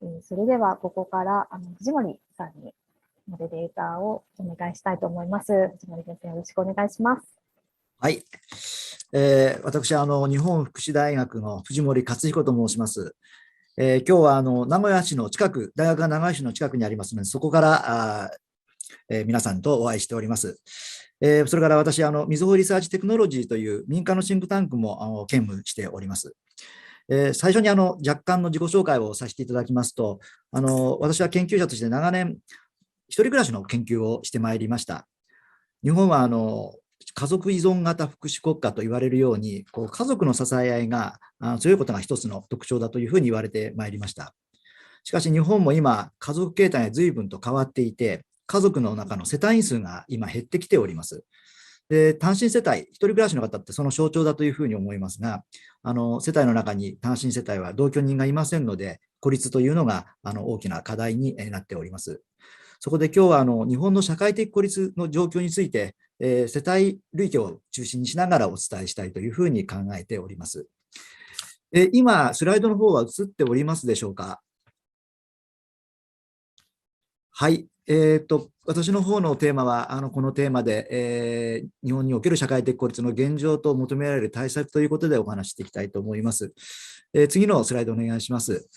それではここから藤森さんにモデレーターをお願いしたいと思います。藤森先生、よろしくお願いします。はい。私、日本福祉大学の藤森克彦と申します。今日は名古屋市の近く、大学が名古屋市の近くにありますので、そこから皆さんとお会いしております。それから私、みずほリサーチテクノロジーという民間のシンクタンクも兼務しております。最初に若干の自己紹介をさせていただきますと、私は研究者として長年、一人暮らしの研究をしてまいりました。日本は家族依存型福祉国家と言われるように、家族の支え合いが強いことが一つの特徴だというふうに言われてまいりました。しかし日本も今、家族形態が随分と変わっていて、家族の中の世帯員数が今減ってきております。で、単身世帯、一人暮らしの方ってその象徴だというふうに思いますが、世帯の中に単身世帯は同居人がいませんので、孤立というのが大きな課題になっております。そこで今日は日本の社会的孤立の状況について、世帯類型を中心にしながらお伝えしたいというふうに考えております。今、スライドの方は映っておりますでしょうか。はい。私の方のテーマは、このテーマで、日本における社会的孤立の現状と求められる対策ということでお話していきたいと思います。次のスライドお願いします。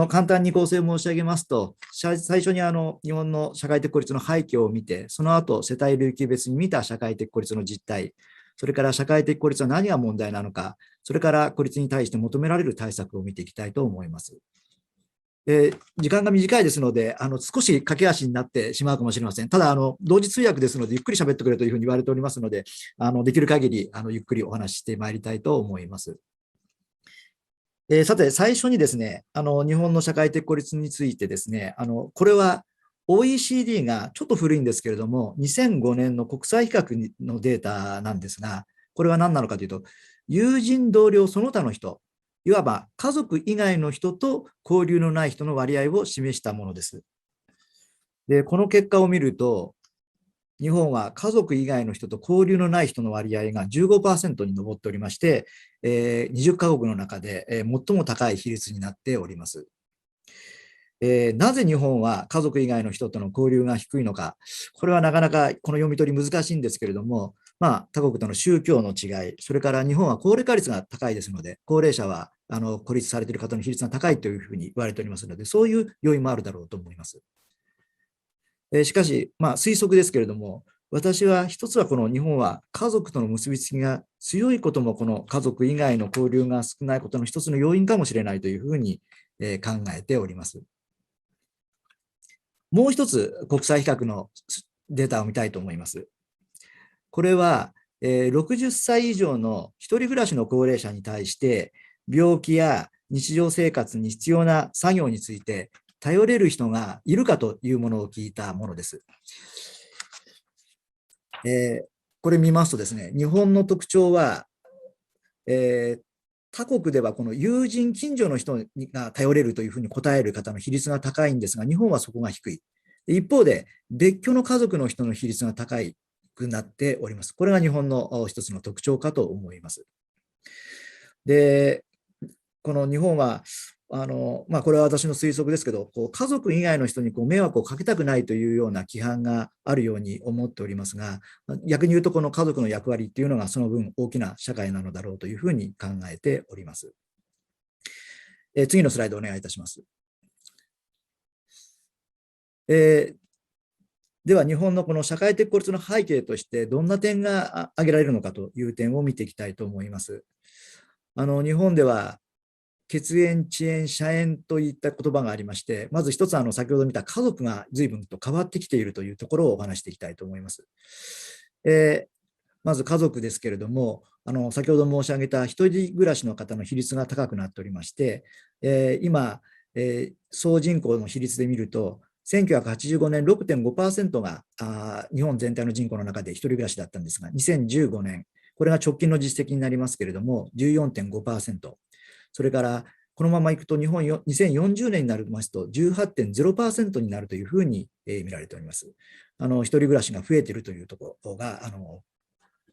簡単に構成申し上げますと、最初に日本の社会的孤立の背景を見て、その後、世帯類型別に見た社会的孤立の実態、それから社会的孤立は何が問題なのか、それから孤立に対して求められる対策を見ていきたいと思います。時間が短いですので、少し駆け足になってしまうかもしれません。ただ、同時通訳ですので、ゆっくり喋ってくれというふうに言われておりますので、できる限りゆっくりお話ししてまいりたいと思います。さて、最初にですね、日本の社会的孤立についてですね、これは OECD がちょっと古いんですけれども、2005年の国際比較のデータなんですが、これは何なのかというと、友人、同僚、その他の人、いわば家族以外の人と交流のない人の割合を示したものです。で、この結果を見ると、日本は家族以外の人と交流のない人の割合が 15% に上っておりまして、20カ国の中で最も高い比率になっております。なぜ日本は家族以外の人との交流が低いのか、これはなかなかこの読み取り難しいんですけれども、他国との宗教の違い、それから日本は高齢化率が高いですので、高齢者は孤立されている方の比率が高いというふうに言われておりますので、そういう要因もあるだろうと思います。しかし、推測ですけれども、私は一つはこの日本は家族との結びつきが強いこともこの家族以外の交流が少ないことの一つの要因かもしれないというふうに考えております。もう一つ国際比較のデータを見たいと思います。これは60歳以上の一人暮らしの高齢者に対して病気や日常生活に必要な作業について頼れる人がいるかというものを聞いたものです。これ見ますとですね、日本の特徴は、他国ではこの友人、近所の人が頼れるというふうに答える方の比率が高いんですが、日本はそこが低い。一方で、別居の家族の人の比率が高くなっております。これが日本の一つの特徴かと思います。で、この日本は、これは私の推測ですけど、家族以外の人に迷惑をかけたくないというような規範があるように思っておりますが、逆に言うと、この家族の役割っていうのがその分大きな社会なのだろうというふうに考えております。次のスライドお願いいたします。では、日本のこの社会的孤立の背景として、どんな点が挙げられるのかという点を見ていきたいと思います。日本では、血縁、遅縁、社縁といった言葉がありまして、まず一つ先ほど見た家族が随分と変わってきているというところをお話していきたいと思います。まず家族ですけれども、先ほど申し上げた一人暮らしの方の比率が高くなっておりまして、今、総人口の比率で見ると、1985年 6.5% が日本全体の人口の中で一人暮らしだったんですが、2015年、これが直近の実績になりますけれども、14.5%。それから、このままいくと日本2040年になりますと 18.0% になるというふうに見られております。一人暮らしが増えているというところが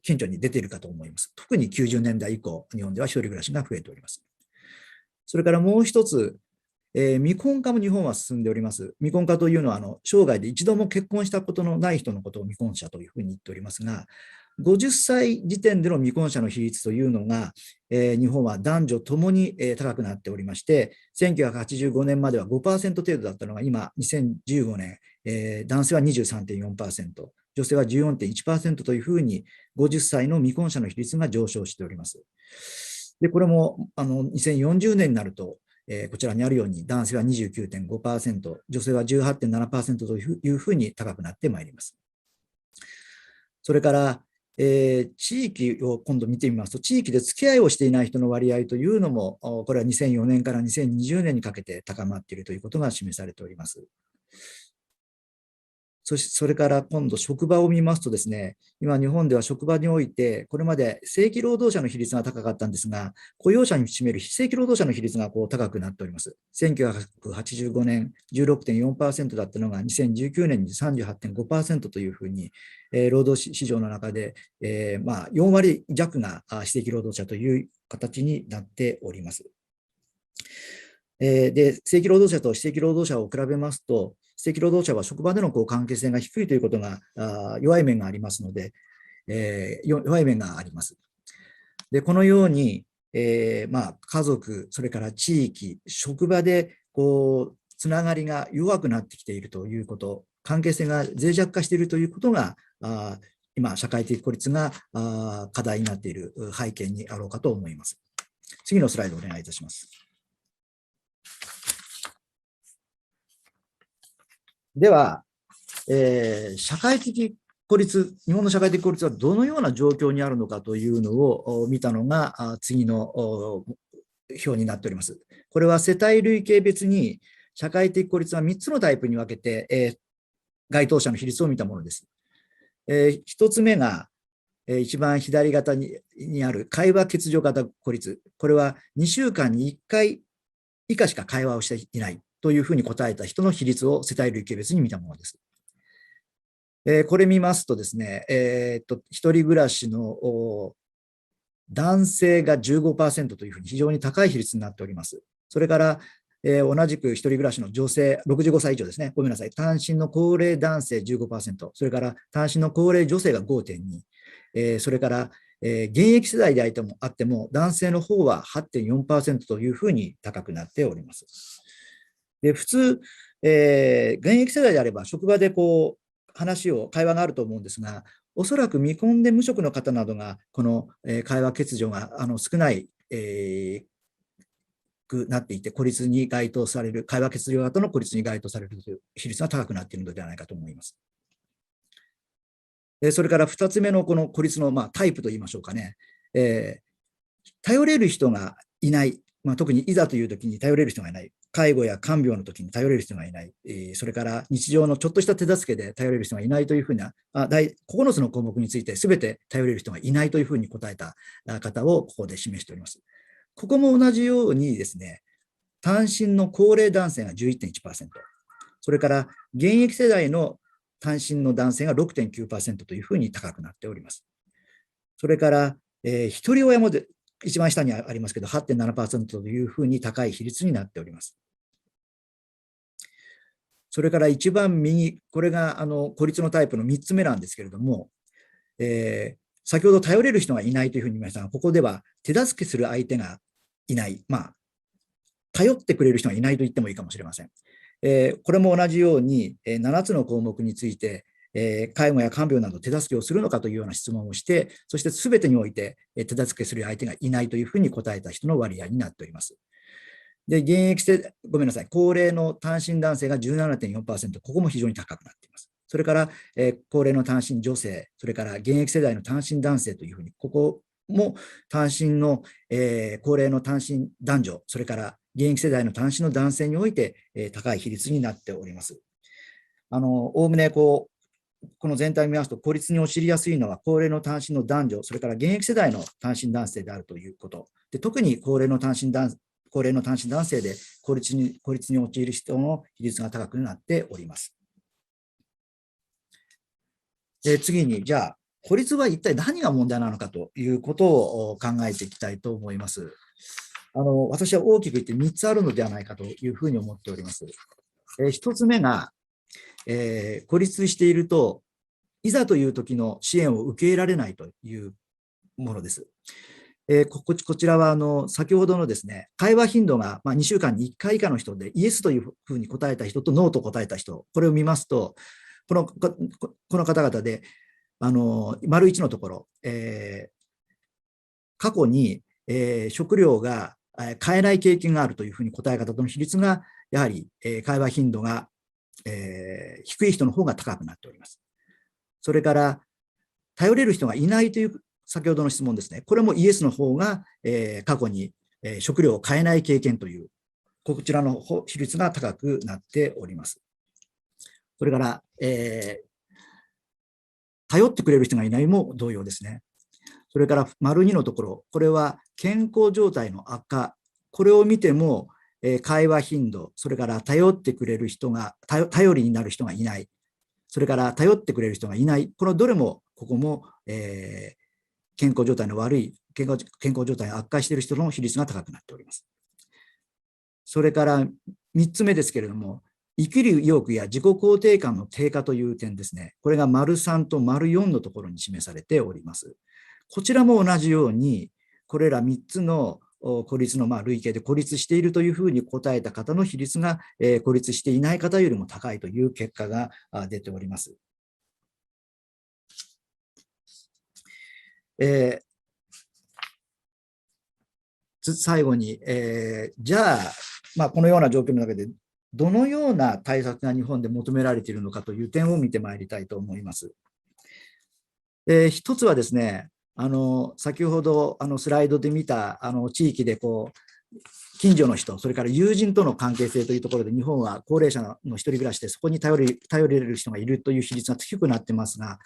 顕著に出ているかと思います。特に90年代以降、日本では一人暮らしが増えております。それからもう一つ、未婚化も日本は進んでおります。未婚化というのは生涯で一度も結婚したことのない人のことを未婚者というふうに言っておりますが、50歳時点での未婚者の比率というのが、日本は男女ともに高くなっておりまして、1985年までは 5% 程度だったのが、今、2015年、男性は 23.4%、女性は 14.1% というふうに、50歳の未婚者の比率が上昇しております。で、これも2040年になると、こちらにあるように、男性は 29.5%、女性は 18.7% というふうに高くなってまいります。それから、地域を今度見てみますと、地域で付き合いをしていない人の割合というのも、これは2004年から2020年にかけて高まっているということが示されております。それから今度、職場を見ますとですね、今、日本では職場において、これまで正規労働者の比率が高かったんですが、雇用者に占める非正規労働者の比率が高くなっております。1985年 16.4% だったのが、2019年に 38.5% というふうに、労働市場の中で、4割弱が非正規労働者という形になっております。で、正規労働者と非正規労働者を比べますと、非正規労働者は職場での関係性が低いということが弱い面がありますので、弱い面があります。で、このように、家族、それから地域、職場でつながりが弱くなってきているということ、関係性が脆弱化しているということが、今、社会的孤立が課題になっている背景にあろうかと思います。次のスライドをお願いいたします。では、社会的孤立、日本の社会的孤立はどのような状況にあるのかというのを見たのが次の表になっております。これは世帯類型別に社会的孤立は3つのタイプに分けて、該当者の比率を見たものです。1つ目が、一番左型にある会話欠如型孤立。これは2週間に1回以下しか会話をしていないというふうに答えた人の比率を世帯類型別に見たものです。これ見ますとですね、一人暮らしの男性が 15% というふうに非常に高い比率になっております。それから、同じく一人暮らしの女性、65歳以上ですね、ごめんなさい、単身の高齢男性 15%、それから単身の高齢女性が 5.2%、それから、現役世代であっても、男性の方は 8.4% というふうに高くなっております。で普通、現役世代であれば、職場で会話があると思うんですが、おそらく未婚で無職の方などが、この会話欠如が少ないくなっていて、孤立に該当される、会話欠如型の孤立に該当されるという比率が高くなっているのではないかと思います。それから2つ目のこの孤立のタイプといいましょうかね、頼れる人がいない、特にいざという時に頼れる人がいない、介護や看病の時に頼れる人がいない、それから日常のちょっとした手助けで頼れる人がいないというふうな、9つの項目についてすべて頼れる人がいないというふうに答えた方をここで示しております。ここも同じようにですね、単身の高齢男性が 11.1%、それから現役世代の単身の男性が 6.9% というふうに高くなっております。それから、一人親も一番下にありますけど、8.7% というふうに高い比率になっております。それから一番右、これが孤立のタイプの3つ目なんですけれども、先ほど頼れる人がいないというふうに言いましたが、ここでは手助けする相手がいない、頼ってくれる人がいないと言ってもいいかもしれません。これも同じように、7つの項目について、介護や看病など手助けをするのかというような質問をして、そしてすべてにおいて手助けする相手がいないというふうに答えた人の割合になっております。で、ごめんなさい、高齢の単身男性が 17.4%、ここも非常に高くなっています。それから、高齢の単身女性、それから現役世代の単身男性というふうに、ここも単身の、高齢の単身男女、それから現役世代の単身の男性において、高い比率になっております。おおむねこの全体を見ますと、孤立に陥りやすいのは高齢の単身の男女、それから現役世代の単身男性であるということ。で特に高齢の単身男性で孤立に陥る人の比率が高くなっております。次に、じゃあ、孤立は一体何が問題なのかということを考えていきたいと思います。私は大きく言って3つあるのではないかというふうに思っております。1つ目が、孤立していると、いざという時の支援を受け入れられないというものです。こちらは先ほどのですね、会話頻度が2週間に1回以下の人で、イエスというふうに答えた人とノーと答えた人、これを見ますと、この方々で、丸1のところ、過去に、食料が買えない経験があるというふうに答え方との比率が、やはり、会話頻度が、低い人の方が高くなっております。それから、頼れる人がいないという先ほどの質問ですね。これもイエスの方が、過去に、食料を買えない経験という、こちらの比率が高くなっております。それから、頼ってくれる人がいないも同様ですね。それから丸2のところ、これは健康状態の悪化、これを見ても、会話頻度、それから頼ってくれる人が、頼りになる人がいない、それから頼ってくれる人がいない、このどれも、ここも、健康状態の悪い、健康状態が悪化している人の比率が高くなっております。それから3つ目ですけれども、生きる意欲や自己肯定感の低下という点ですね。これが丸3と丸4のところに示されております。こちらも同じように、これら3つの孤立の類型で孤立しているというふうに答えた方の比率が、孤立していない方よりも高いという結果が出ております。最後に、じゃあ、このような状況の中で、どのような対策が日本で求められているのかという点を見てまいりたいと思います。一つはですね、先ほどスライドで見た地域で近所の人、それから友人との関係性というところで、日本は高齢者の一人暮らしで、そこに頼れる人がいるという比率が低くなっていました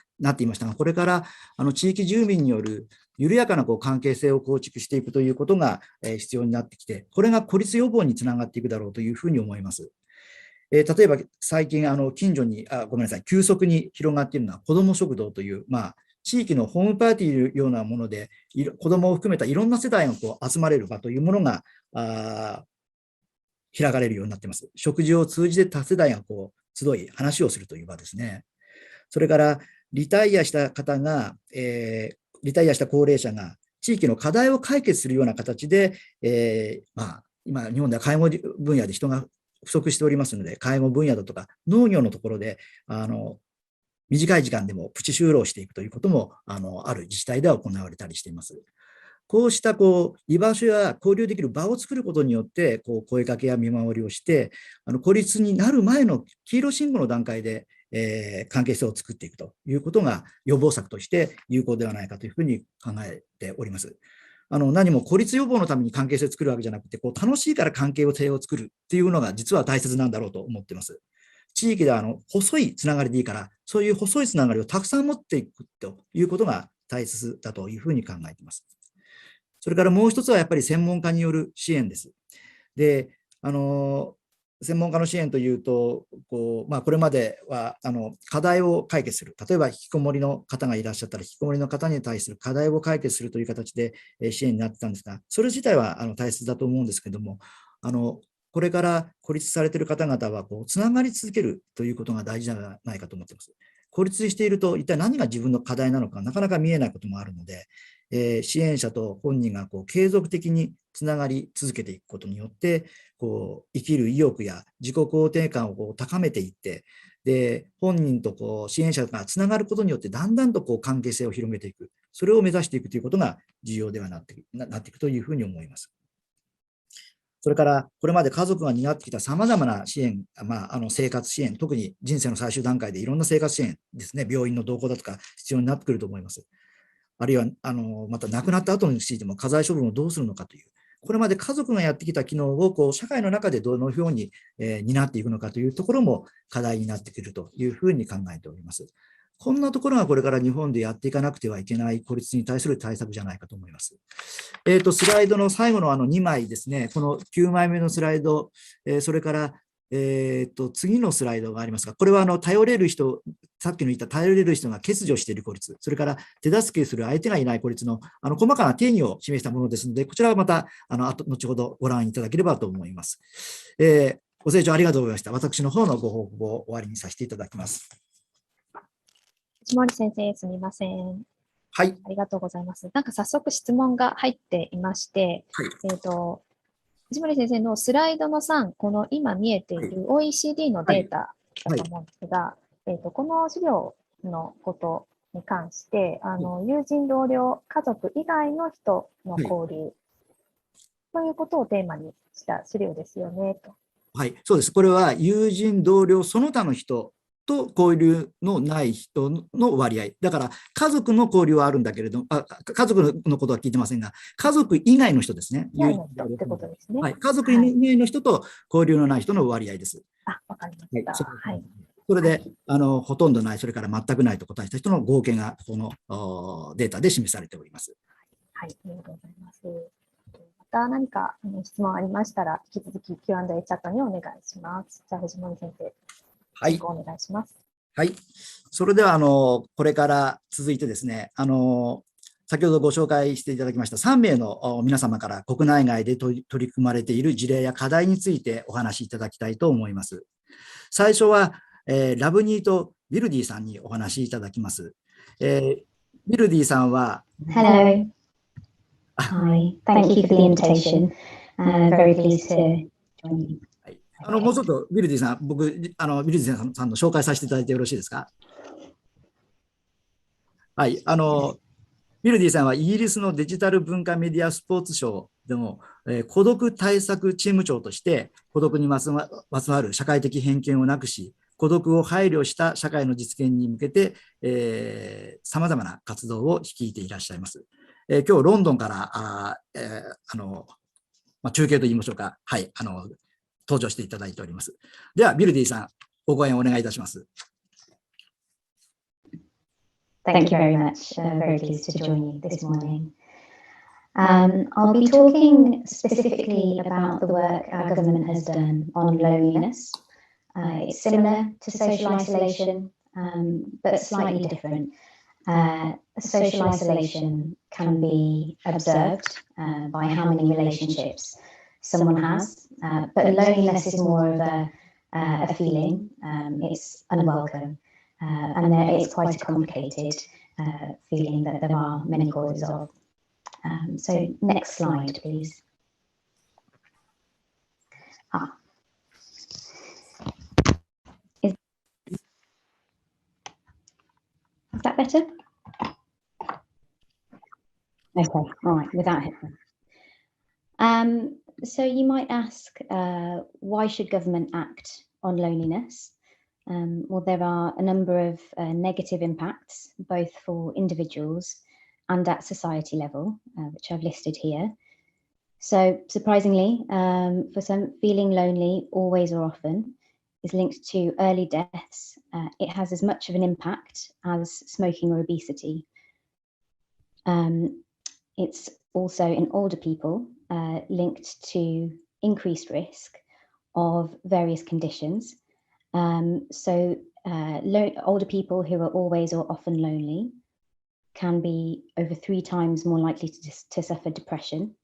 が、これから地域住民による緩やかな関係性を構築していくということが必要になってきて、これが孤立予防につながっていくだろうというふうに思います。例えば最近近所にごめんなさい、急速に広がっているのは子ども食堂という、地域のホームパーティーのようなもので、子どもを含めたいろんな世代が集まれる場というものが開かれるようになっています。食事を通じて多世代が集い話をするという場ですね。それからリタイアした方が、リタイアした高齢者が地域の課題を解決するような形で、今日本では介護分野で人が不足しておりますので、介護分野だとか農業のところで短い時間でもプチ就労していくということもある自治体では行われたりしています。こうした居場所や交流できる場を作ることによって声かけや見守りをして孤立になる前の黄色信号の段階で、関係性を作っていくということが予防策として有効ではないかというふうに考えております。何も孤立予防のために関係性を作るわけじゃなくて楽しいから関係性を作るっていうのが実は大切なんだろうと思っています。地域では細いつながりでいいから、そういう細いつながりをたくさん持っていくということが大切だというふうに考えています。それからもう一つはやっぱり専門家による支援です。で、専門家の支援というと、これまでは課題を解決する。例えば引きこもりの方がいらっしゃったら、引きこもりの方に対する課題を解決するという形で支援になってたんですが、それ自体は大切だと思うんですけれども、これから孤立されている方々はつながり続けるということが大事ではないかと思っています。孤立していると一体何が自分の課題なのかなかなか見えないこともあるので、支援者と本人が継続的につながり続けていくことによって生きる意欲や自己肯定感を高めていって、で本人と支援者がつながることによってだんだんと関係性を広げていく、それを目指していくということが重要ではなっていくというふうに思います。それから、これまで家族が担ってきたさまざまな支援、生活支援、特に人生の最終段階でいろんな生活支援ですね、病院の同行だとか必要になってくると思います。あるいは、また亡くなった後についても家財処分をどうするのかという、これまで家族がやってきた機能を社会の中でどのように担っていくのかというところも課題になってくるというふうに考えております。こんなところがこれから日本でやっていかなくてはいけない孤立に対する対策じゃないかと思います。スライドの最後の2枚ですね、この9枚目のスライド、それから次のスライドがありますが、これは頼れる人、さっきの言った頼れる人が欠如している孤立、それから手助けする相手がいない孤立の細かな定義を示したものですので、こちらはまた後ほどご覧いただければと思います。ご清聴ありがとうございました。私の方のご報告を終わりにさせていただきます。藤森先生、すみません。はい。ありがとうございます。なんか早速質問が入っていまして、はい、藤森先生のスライドの3、この今見えている OECD のデータだと思うんですが、この資料のことに関して、友人、同僚、家族以外の人の交流ということをテーマにした資料ですよね、と。はい、そうです。これは友人、同僚、その他の人と交流のない人の割合。だから、家族の交流はあるんだけれども、家族のことは聞いてませんが、家族以外の人ですね。以外の人ってことですね。はい、家族以外の人と交流のない人の割合です。わかりました。はい。それで、ほとんどない、それから全くないと答えた人の合計が、このデータで示されております。はい、ありがとうございます。また何か質問ありましたら、引き続き Q&A チャットにお願いします。じゃあ、藤森先生、はい、お願いします。はい。それでは、これから続いてですね、先ほどご紹介していただきました3名の皆様から国内外で取り組まれている事例や課題についてお話しいただきたいと思います。最初は、ラブニーとビルディさんにお話しいただきます。ビルディさんは、Hello. Hi. Thank you for the invitation. Very pleased to join you. もうちょっとビルディさん、ビルディさんの紹介させていただいてよろしいですか。はい。ビルディさんはイギリスのデジタル文化メディアスポーツ賞でも、孤独対策チーム長として、孤独にまつわる社会的偏見をなくし、孤独を配慮した社会の実現に向けて、さまざまな活動を率いていらっしゃいます。今日ロンドンから中継といいましょうか、はい、登場していただいております。では、ビルディさん、ご講演お願いいたします。Thank you very much. Very pleased to join you this morning. I'll be talking specifically about the work our government has done on loneliness. It's similar to social isolation, but slightly different. Social isolation can be observed by how many relationships someone has, but loneliness is more of a feeling. It's unwelcome, and it's quite a complicated feeling that there are many causes of. So next slide, please. Is that better? Okay, all right, without headphones. So you might ask, why should government act on loneliness? Well, there are a number of negative impacts, both for individuals and at society level, which I've listed here. So surprisingly, for some, feeling lonely always or often is linked to early deaths. It has as much of an impact as smoking or obesity. It's also in older people linked to increased risk of various conditions. So older people who are always or often lonely can be over 3 times more likely to suffer depression,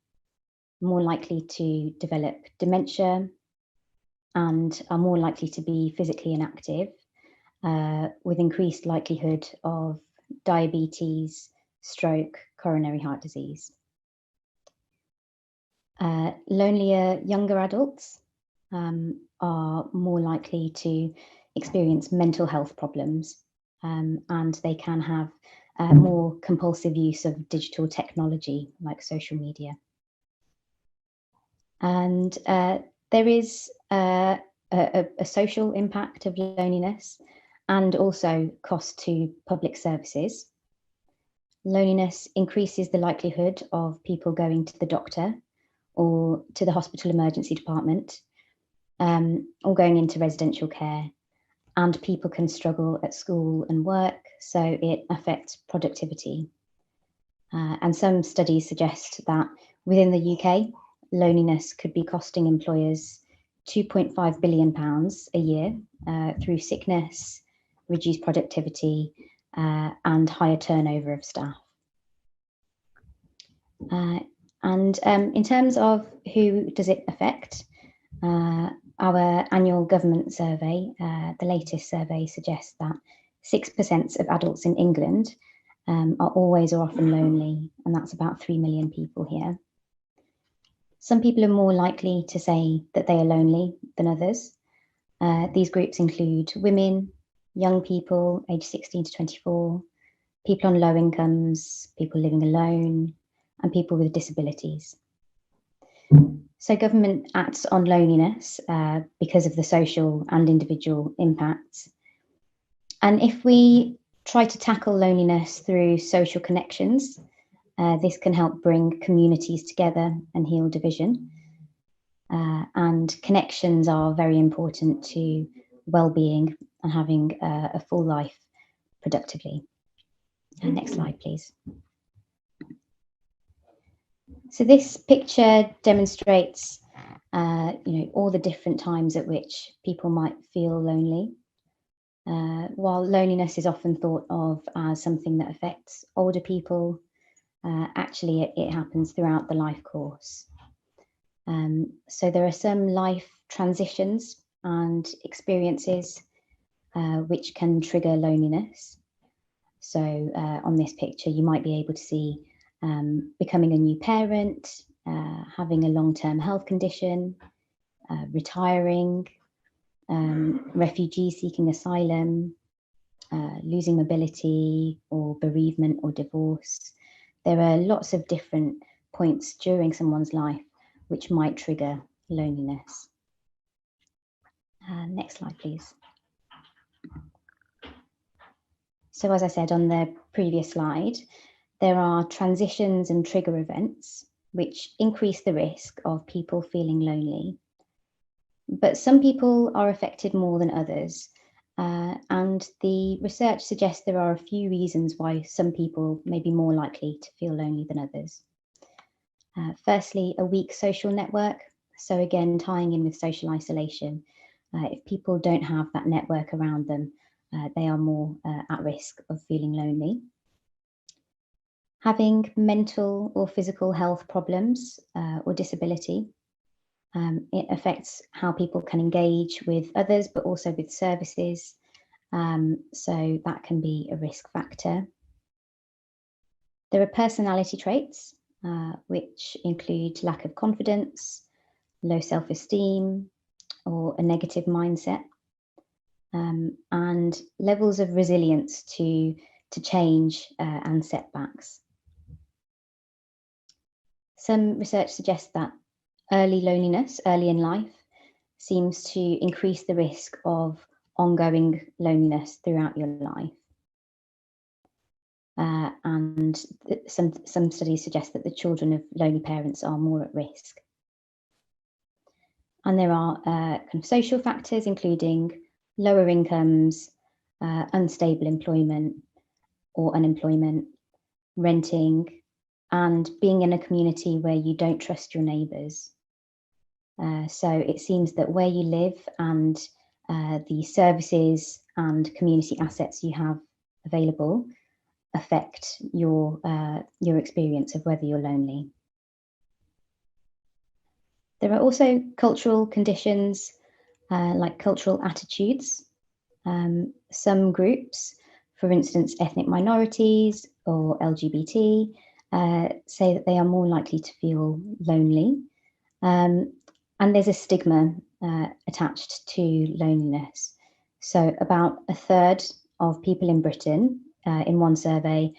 more likely to develop dementia, and are more likely to be physically inactive, with increased likelihood of diabetes, stroke, coronary heart disease. Lonelier younger adults are more likely to experience mental health problems, and they can have more compulsive use of digital technology like social media. And there is a social impact of loneliness and also cost to public services. Loneliness increases the likelihood of people going to the doctor or to the hospital emergency department, or going into residential care, and people can struggle at school and work, so it affects productivity. And some studies suggest that within the UK, loneliness could be costing employers £2.5 billion a year through sickness, reduced productivity, and higher turnover of staff. And in terms of who does it affect, our annual government survey, the latest survey, suggests that 6% of adults in England are always or often lonely, and that's about 3 million people here. Some people are more likely to say that they are lonely than others. These groups include women, young people aged 16 to 24, people on low incomes, people living alone, and people with disabilities. So government acts on loneliness because of the social and individual impacts. And if we try to tackle loneliness through social connections, this can help bring communities together and heal division. And connections are very important to well-being and having a full life productively. Next slide, please. So this picture demonstrates, all the different times at which people might feel lonely. While loneliness is often thought of as something that affects older people, actually it happens throughout the life course. So there are some life transitions and experiences which can trigger loneliness. So on this picture, you might be able to see becoming a new parent, having a long-term health condition, retiring, refugees seeking asylum, losing mobility, or bereavement or divorce. There are lots of different points during someone's life which might trigger loneliness. Next slide, please. So as I said on the previous slide, there are transitions and trigger events which increase the risk of people feeling lonely. But some people are affected more than others. And the research suggests there are a few reasons why some people may be more likely to feel lonely than others. Firstly, a weak social network. So again, tying in with social isolation. If people don't have that network around them, they are more at risk of feeling lonely. Having mental or physical health problems or disability. It affects how people can engage with others, but also with services. So that can be a risk factor. There are personality traits, which include lack of confidence, low self-esteem, or a negative mindset, and levels of resilience to change and setbacks. Some research suggests that early loneliness, early in life, seems to increase the risk of ongoing loneliness throughout your life. And some studies suggest that the children of lonely parents are more at risk. And there are kind of social factors, including lower incomes, unstable employment or unemployment, renting, and being in a community where you don't trust your neighbours. So it seems that where you live and the services and community assets you have available affect your experience of whether you're lonely. There are also cultural conditions like cultural attitudes. Some groups, for instance, ethnic minorities or LGBT, say that they are more likely to feel lonely. And there's a stigma attached to loneliness. So about a third of people in Britain, in one survey,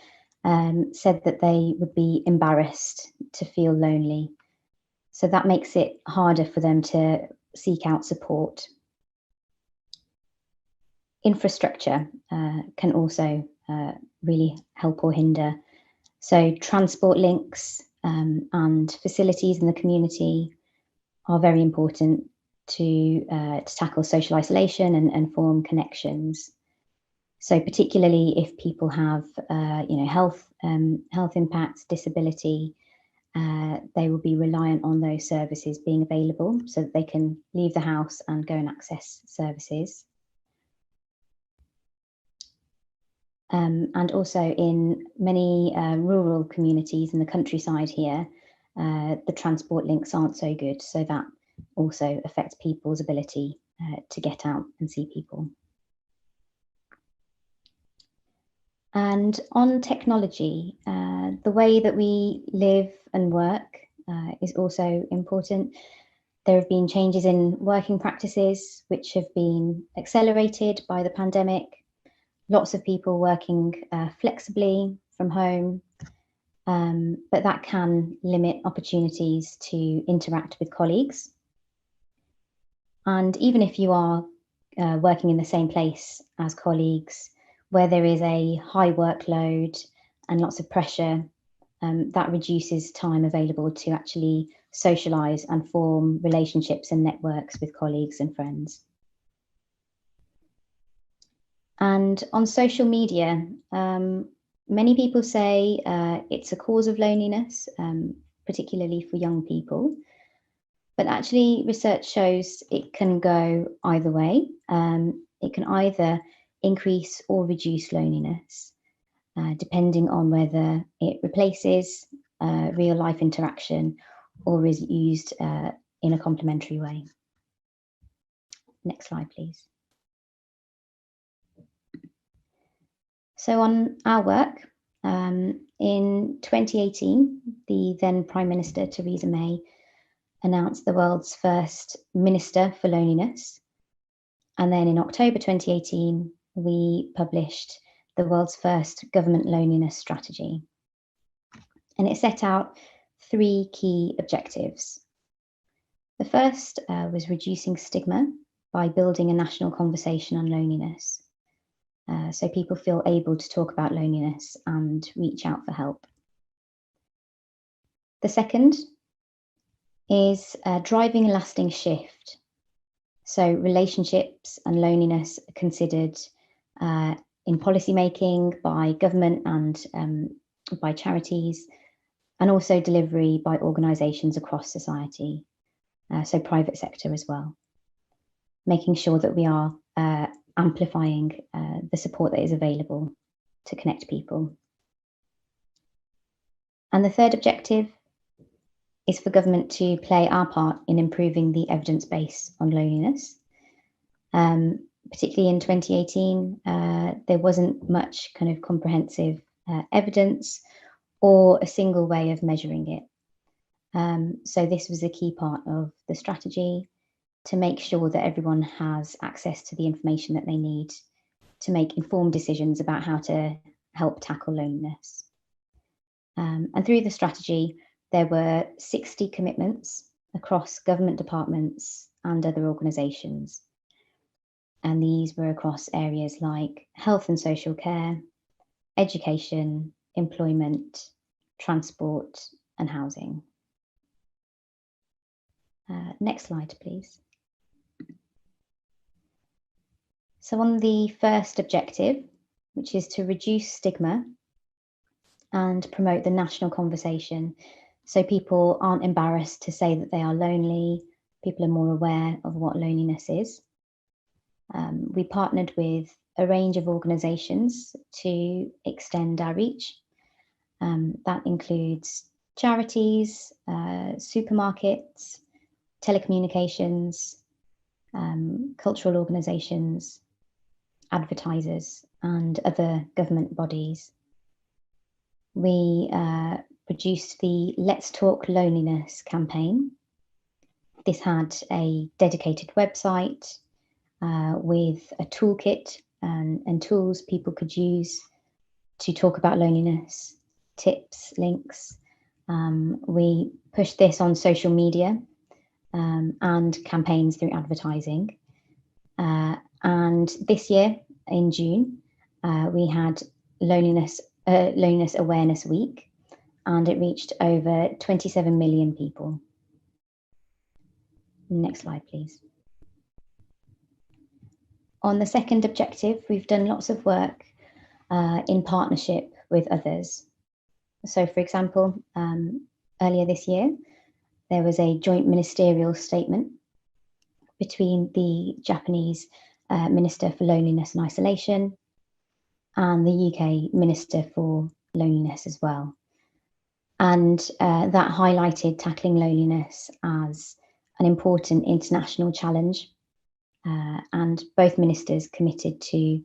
said that they would be embarrassed to feel lonely. So that makes it harder for them to seek out support. Infrastructure can also really help or hinder. So transport links and facilities in the community are very important to tackle social isolation and form connections. So particularly if people have health impacts, disability, they will be reliant on those services being available so that they can leave the house and go and access services. And also in many rural communities in the countryside here, the transport links aren't so good, so that also affects people's ability to get out and see people. And on technology, the way that we live and work is also important. There have been changes in working practices which have been accelerated by the pandemic. Lots of people working flexibly from home, but that can limit opportunities to interact with colleagues. And even if you are working in the same place as colleagues, where there is a high workload and lots of pressure, that reduces time available to actually socialize and form relationships and networks with colleagues and friends. And on social media, many people say it's a cause of loneliness, particularly for young people. But actually, research shows it can go either way. It can either increase or reduce loneliness, depending on whether it replaces real life interaction or is used in a complementary way. Next slide, please. So on our work, in 2018, the then Prime Minister, Theresa May, announced the world's first Minister for Loneliness. And then in October 2018, we published the world's first government loneliness strategy. And it set out 3 key objectives. The first was reducing stigma by building a national conversation on loneliness, so people feel able to talk about loneliness and reach out for help. The second is driving a lasting shift. So relationships and loneliness are considered in policy making by government and by charities, and also delivery by organisations across society, so private sector as well, making sure that we are amplifying the support that is available to connect people. And the third objective is for government to play our part in improving the evidence base on loneliness. Particularly in 2018, there wasn't much kind of comprehensive evidence or a single way of measuring it. So this was a key part of the strategy, to make sure that everyone has access to the information that they need to make informed decisions about how to help tackle loneliness. And through the strategy, there were 60 commitments across government departments and other organisations. And these were across areas like health and social care, education, employment, transport, and housing. Next slide, please. So on the first objective, which is to reduce stigma and promote the national conversation, so people aren't embarrassed to say that they are lonely, people are more aware of what loneliness is. We partnered with a range of organisations to extend our reach. That includes charities, supermarkets, telecommunications, cultural organisations, advertisers, and other government bodies. We produced the Let's Talk Loneliness campaign. This had a dedicated website with a toolkit and tools people could use to talk about loneliness, tips, links. We pushed this on social media and campaigns through advertising. And this year, in June, we had Loneliness Awareness Week, and it reached over 27 million people. Next slide, please. On the second objective, we've done lots of work in partnership with others. So, for example, earlier this year, there was a joint ministerial statement between the Japanese Minister for Loneliness and Isolation and the UK Minister for Loneliness as well. And that highlighted tackling loneliness as an important international challenge. And both ministers committed to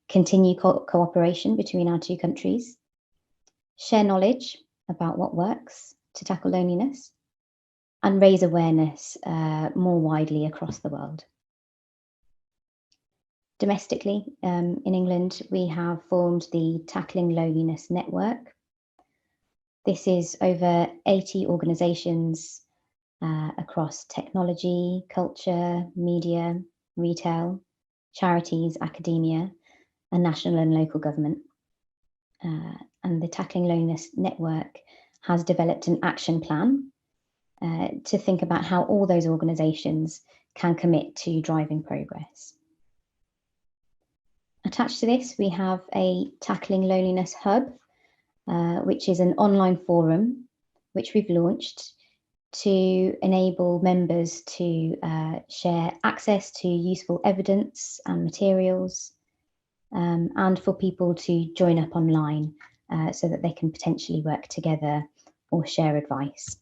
continue cooperation between our two countries, share knowledge about what works to tackle loneliness, and raise awareness more widely across the world. Domestically, in England, we have formed the Tackling Loneliness Network. This is over 80 organisations across technology, culture, media, retail, charities, academia, and national and local government. And the Tackling Loneliness Network has developed an action plan to think about how all those organisations can commit to driving progress. Attached to this, we have a Tackling Loneliness Hub, which is an online forum which we've launched to enable members to share access to useful evidence and materials, and for people to join up online so that they can potentially work together or share advice.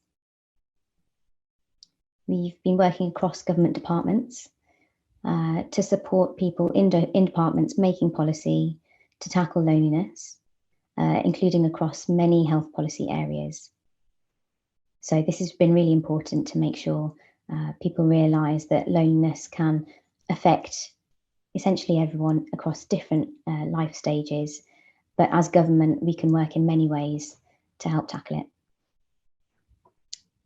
We've been working across government departments to support people in departments making policy to tackle loneliness, including across many health policy areas. So this has been really important to make sure people realise that loneliness can affect essentially everyone across different life stages, but as government, we can work in many ways to help tackle it.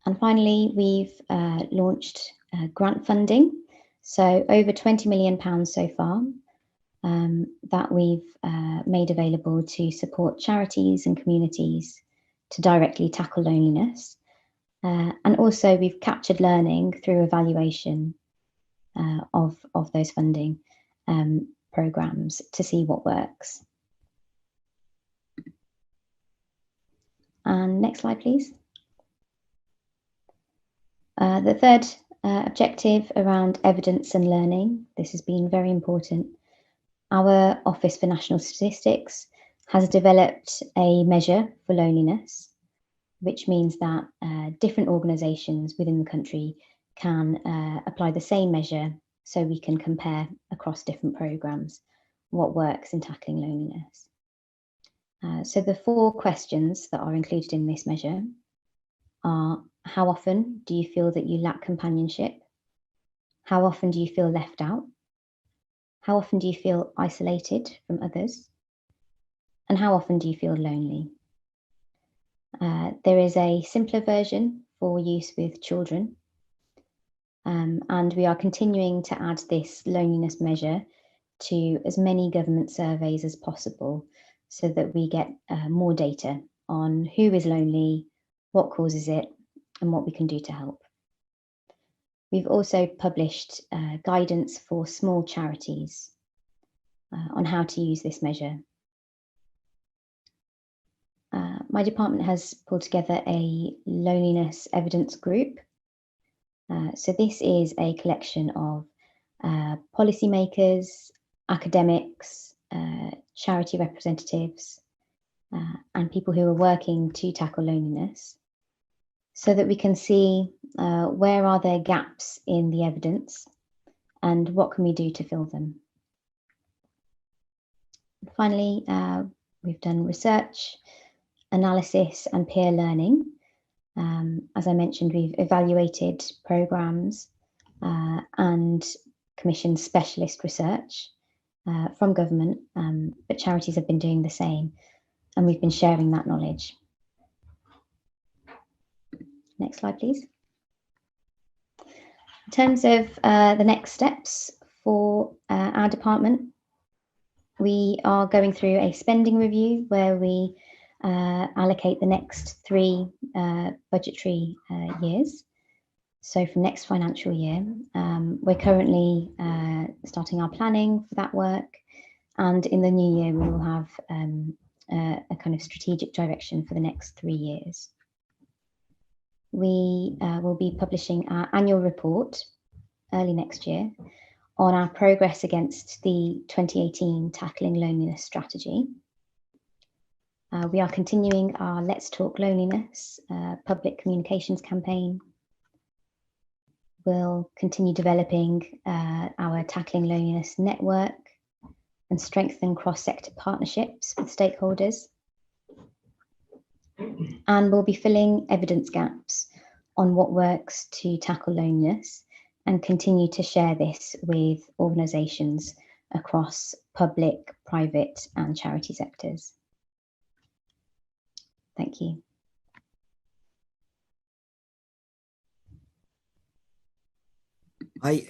And finally, we've launched grant funding. So over £20 million so far that we've made available to support charities and communities to directly tackle loneliness. And also we've captured learning through evaluation of those funding programs to see what works. And next slide, please. The third objective around evidence and learning, this has been very important. Our Office for National Statistics has developed a measure for loneliness, which means that different organisations within the country can apply the same measure so we can compare across different programmes what works in tackling loneliness. So the 4 questions that are included in this measure are: how often do you feel that you lack companionship? How often do you feel left out? How often do you feel isolated from others? And how often do you feel lonely? There is a simpler version for use with children, and we are continuing to add this loneliness measure to as many government surveys as possible so that we get more data on who is lonely, what causes it, and what we can do to help. We've also published guidance for small charities on how to use this measure. My department has pulled together a loneliness evidence group. So this is a collection of policymakers, academics, charity representatives, and people who are working to tackle loneliness, so that we can see where are there gaps in the evidence and what can we do to fill them. Finally, we've done research, analysis and peer learning. As I mentioned, we've evaluated programmes and commissioned specialist research from government, but charities have been doing the same, and we've been sharing that knowledge. Next slide, please. In terms of the next steps for our department, we are going through a spending review where we allocate the next 3 budgetary years. So from next financial year, we're currently starting our planning for that work, and in the new year we will have a kind of strategic direction for the next 3 years. we will be publishing our annual report early next year on our progress against the 2018 Tackling Loneliness strategy. We are continuing our Let's Talk Loneliness public communications campaign. We'll continue developing our Tackling Loneliness network and strengthen cross-sector partnerships with stakeholders. And we'll be filling evidence gaps on what works to tackle loneliness and continue to share this with organizations across public, private, and charity sectors. Thank you. はい、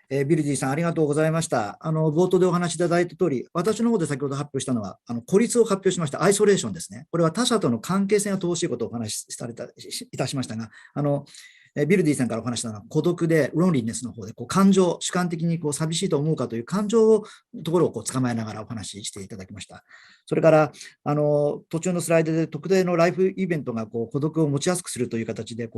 ビルディさんありがとうございました。冒頭でお話しいただいた通り、私の方で先ほど発表したのは、孤立を発表しましたアイソレーションですね。これは他者との関係性が乏しいことをお話しいたしましたが、ビルディさんからお話したのは孤独でロンリネスの方で感情、主観的に寂しいと思うかという感情をところを捕まえながらお話ししていただきました。それから途中のスライドで特定のライフイベントが孤独を持ちやすくするという形で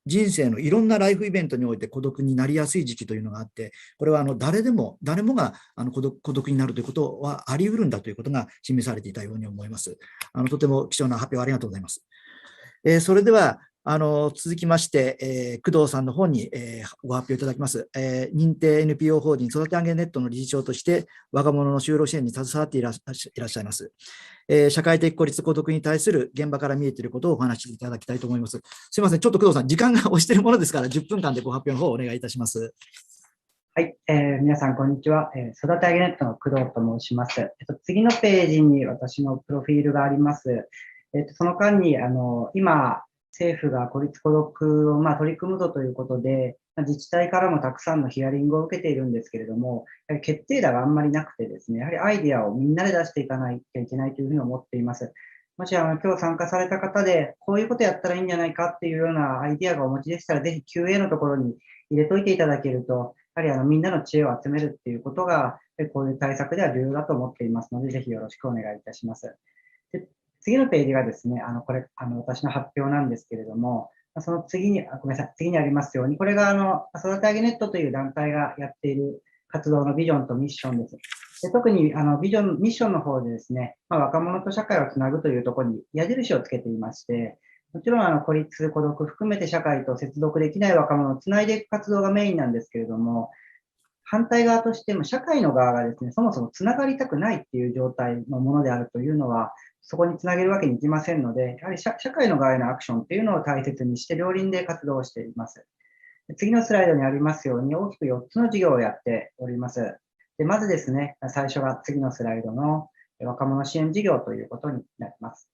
人生のいろんなライフイベントにおいて孤独になりやすい時期というのがあって、これは誰もが孤独になるということはあり得るんだということが示されていたように思います。とても貴重な発表ありがとうございます。それでは続きまして、工藤さんの方に、ご発表いただきます。認定 NPO 法人育て上げネットの理事長として若者の就労支援に携わっていらっしゃいます。社会的孤立孤独に対する現場から見えていることをお話しいただきたいと思います。すみません、ちょっと工藤さん、時間が押しているものですから、10分間でご発表の方をお願いいたします。はい、皆さん、こんにちは。育て上げネットの工藤と申します。次のページに私のプロフィールがあります。その間に、今、政府が孤立孤独を取り組むぞということで、自治体からもたくさんのヒアリングを受けているんですけれども、やはり決定打があんまりなくてですね、やはりアイデアをみんなで出していかないといけないというふうに思っています。もし今日参加された方で、こういうことやったらいいんじゃないかっていうようなアイデアがお持ちでしたら、ぜひ QA のところに入れといていただけると、やはりみんなの知恵を集めるっていうことが、こういう対策では重要だと思っていますので、ぜひよろしくお願いいたします。で次のページがですね、これ、私の発表なんですけれども、その次に、ごめんなさい、次にありますように、これが育て上げネットという団体がやっている活動のビジョンとミッションです。で特にミッションの方でですね、若者と社会をつなぐというところに矢印をつけていまして、もちろん孤立、孤独含めて社会と接続できない若者をつないでいく活動がメインなんですけれども、反対側としても社会の側がですね、そもそもつながりたくないっていう状態のものであるというのは、そこにつなげるわけにいきませんので、やはり社会の側へのアクションっていうのを大切にして両輪で活動をしています。次のスライドにありますように大きく4つの事業をやっております。でまずですね、最初が次のスライドの若者支援事業ということになります。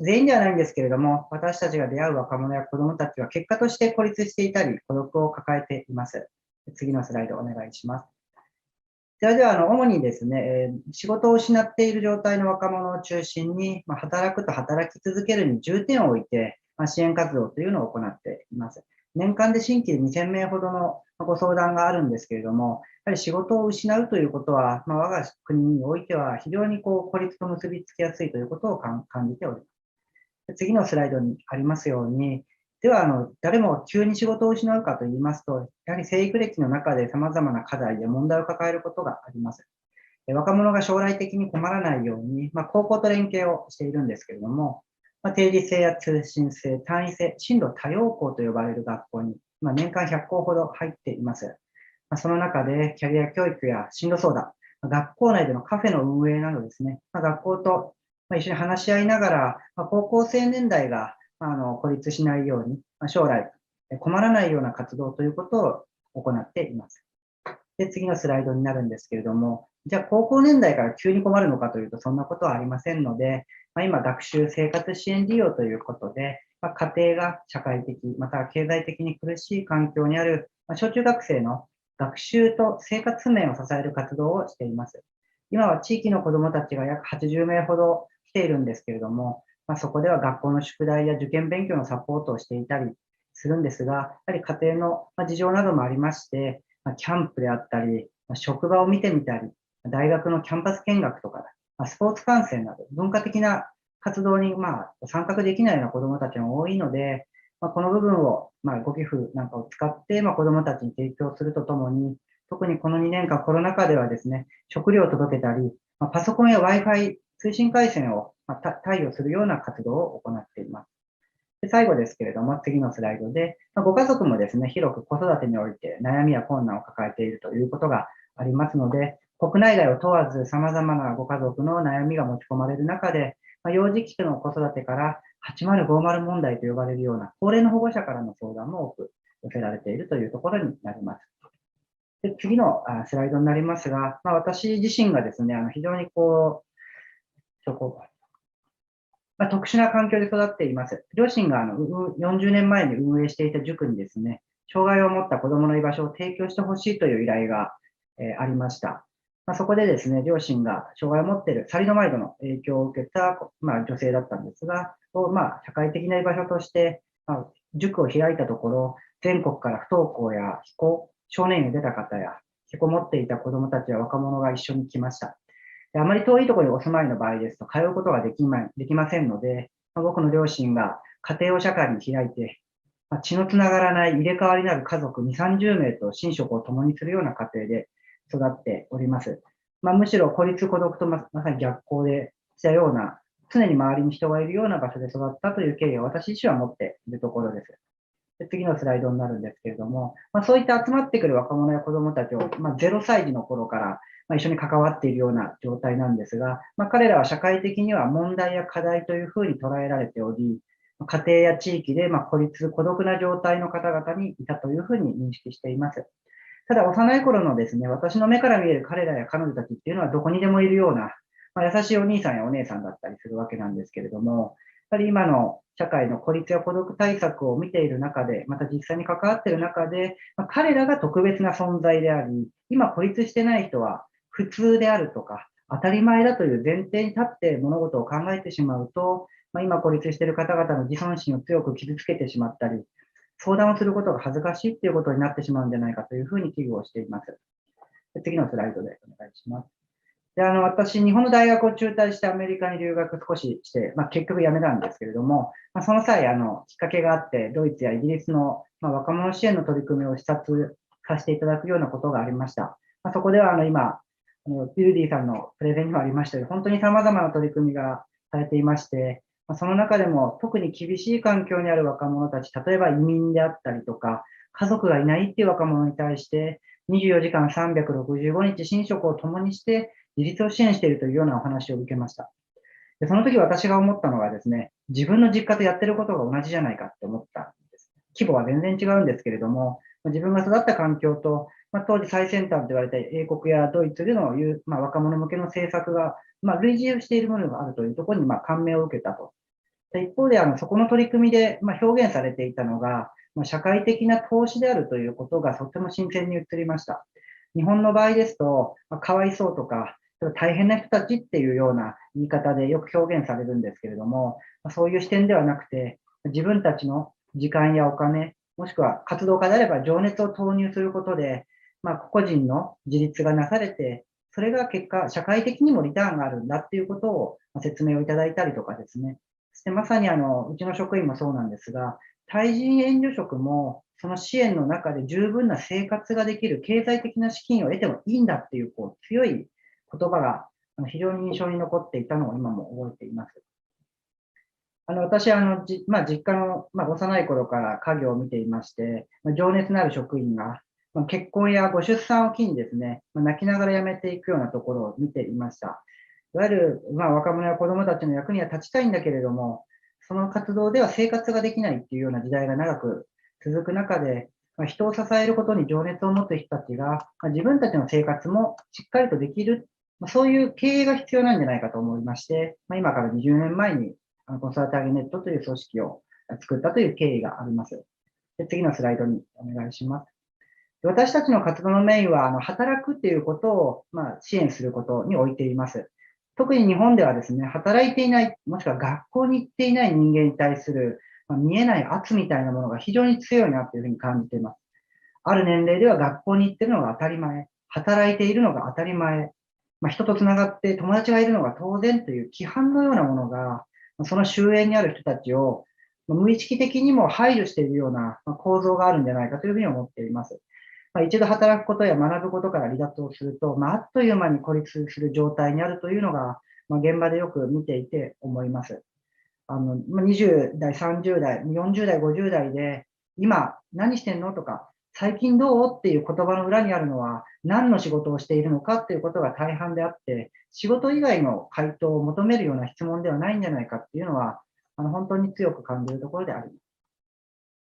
全員ではないんですけれども、私たちが出会う若者や子どもたちは結果として孤立していたり、孤独を抱えています。次のスライドお願いします。では、主にですね、仕事を失っている状態の若者を中心に、働くと働き続けるに重点を置いて、支援活動というのを行っています。年間で新規で2000名ほどのご相談があるんですけれども、やはり仕事を失うということは、我が国においては非常に孤立と結びつきやすいということを感じております。次のスライドにありますように、では誰も急に仕事を失うかといいますと、やはり生育歴の中で様々な課題や問題を抱えることがあります。若者が将来的に困らないように、高校と連携をしているんですけれども、定時制や通信制、単位制、進路多様校と呼ばれる学校に、年間100校ほど入っています。その中でキャリア教育や進路相談、学校内でのカフェの運営などですね、学校と一緒に話し合いながら、高校生年代が孤立しないように、将来困らないような活動ということを行っています。で、次のスライドになるんですけれども、じゃあ高校年代から急に困るのかというと、そんなことはありませんので、今、学習生活支援事業ということで、家庭が社会的、または経済的に苦しい環境にある小中学生の学習と生活面を支える活動をしています。今は地域の子どもたちが約80名ほど来ているんですけれども、そこでは学校の宿題や受験勉強のサポートをしていたりするんですが、やはり家庭の事情などもありまして、キャンプであったり、職場を見てみたり、大学のキャンパス見学とか、スポーツ観戦など文化的な活動に参画できないような子どもたちが多いので、この部分を、ご寄付なんかを使って、子どもたちに提供するとともに、特にこの2年間コロナ禍ではですね、食料を届けたり、パソコンや Wi-Fi 通信回線を貸与するような活動を行っています。で最後ですけれども、次のスライドで、ご家族もですね、広く子育てにおいて悩みや困難を抱えているということがありますので、国内外を問わず様々なご家族の悩みが持ち込まれる中で、幼児期の子育てから8050問題と呼ばれるような高齢の保護者からの相談も多く寄せられているというところになります。で次のスライドになりますが、私自身がですね、非常に特殊な環境で育っています。両親が40年前に運営していた塾にですね、障害を持った子どもの居場所を提供してほしいという依頼がありました。そこでですね、両親が障害を持っているサリドマイドの影響を受けた女性だったんですが、社会的な居場所として、塾を開いたところ、全国から不登校や少年院を出た方や、引きこもっていた子どもたちや若者が一緒に来ました。あまり遠いところにお住まいの場合ですと、通うことができませんので、僕の両親が家庭を社会に開いて、血のつながらない入れ替わりのある家族2、30名と寝食を共にするような家庭で育っております。むしろ孤立孤独とまさに逆行でしたような、常に周りに人がいるような場所で育ったという経緯を私自身は持っているところです。で次のスライドになるんですけれども、そういった集まってくる若者や子どもたちを、0歳児の頃から一緒に関わっているような状態なんですが、彼らは社会的には問題や課題というふうに捉えられており、家庭や地域で孤立、孤独な状態の方々にいたというふうに認識しています。ただ、幼い頃のですね、私の目から見える彼らや彼女たちっていうのはどこにでもいるような、優しいお兄さんやお姉さんだったりするわけなんですけれども、やはり今の社会の孤立や孤独対策を見ている中で、また実際に関わっている中で、彼らが特別な存在であり、今孤立してない人は普通であるとか、当たり前だという前提に立って物事を考えてしまうと、今孤立している方々の自尊心を強く傷つけてしまったり、相談をすることが恥ずかしいっていうことになってしまうんじゃないかというふうに危惧をしています。で次のスライドでお願いします。で私、日本の大学を中退してアメリカに留学少しして、結局辞めたんですけれども、その際、きっかけがあって、ドイツやイギリスの、若者支援の取り組みを視察させていただくようなことがありました。そこでは今、ビルディさんのプレゼンにもありましたように、本当に様々な取り組みがされていまして、その中でも特に厳しい環境にある若者たち、例えば移民であったりとか、家族がいないっていう若者に対して、24時間365日寝食を共にして自立を支援しているというようなお話を受けました。でその時私が思ったのがですね、自分の実家とやってることが同じじゃないかって思ったんです。規模は全然違うんですけれども、自分が育った環境と、当時最先端と言われた英国やドイツでの若者向けの政策が、類似しているものがあるというところに感銘を受けたと。で一方でそこの取り組みで表現されていたのが、社会的な投資であるということがとても新鮮に映りました。日本の場合ですと、かわいそうとか、大変な人たちっていうような言い方でよく表現されるんですけれども、そういう視点ではなくて、自分たちの時間やお金、もしくは活動家であれば情熱を投入することで、個々人の自立がなされて、それが結果、社会的にもリターンがあるんだっていうことを説明をいただいたりとかですね。そしてまさにうちの職員もそうなんですが、対人援助職もその支援の中で十分な生活ができる経済的な資金を得てもいいんだっていう、強い言葉が非常に印象に残っていたのを今も覚えています。私実家の、幼い頃から家業を見ていまして、情熱のある職員が、結婚やご出産を機にですね、泣きながら辞めていくようなところを見ていました。いわゆる、若者や子どもたちの役には立ちたいんだけれども、その活動では生活ができないっていうような時代が長く続く中で、人を支えることに情熱を持つ人たちが、自分たちの生活もしっかりとできる、そういう経営が必要なんじゃないかと思いまして、今から20年前に子育て上げネットという組織を作ったという経緯があります。で次のスライドにお願いします。私たちの活動のメインは、働くっていうことを、支援することに置いています。特に日本ではですね、働いていない、もしくは学校に行っていない人間に対する、見えない圧みたいなものが非常に強いなというふうに感じています。ある年齢では学校に行っているのが当たり前、働いているのが当たり前、人とつながって友達がいるのが当然という規範のようなものが、その周辺にある人たちを無意識的にも配慮しているような構造があるんじゃないかというふうに思っています。一度働くことや学ぶことから離脱をすると、あっという間に孤立する状態にあるというのが、現場でよく見ていて思います。20代、30代、40代、50代で、今何してんのとか、最近どうっていう言葉の裏にあるのは、何の仕事をしているのかっていうことが大半であって、仕事以外の回答を求めるような質問ではないんじゃないかっていうのは、本当に強く感じるところであります。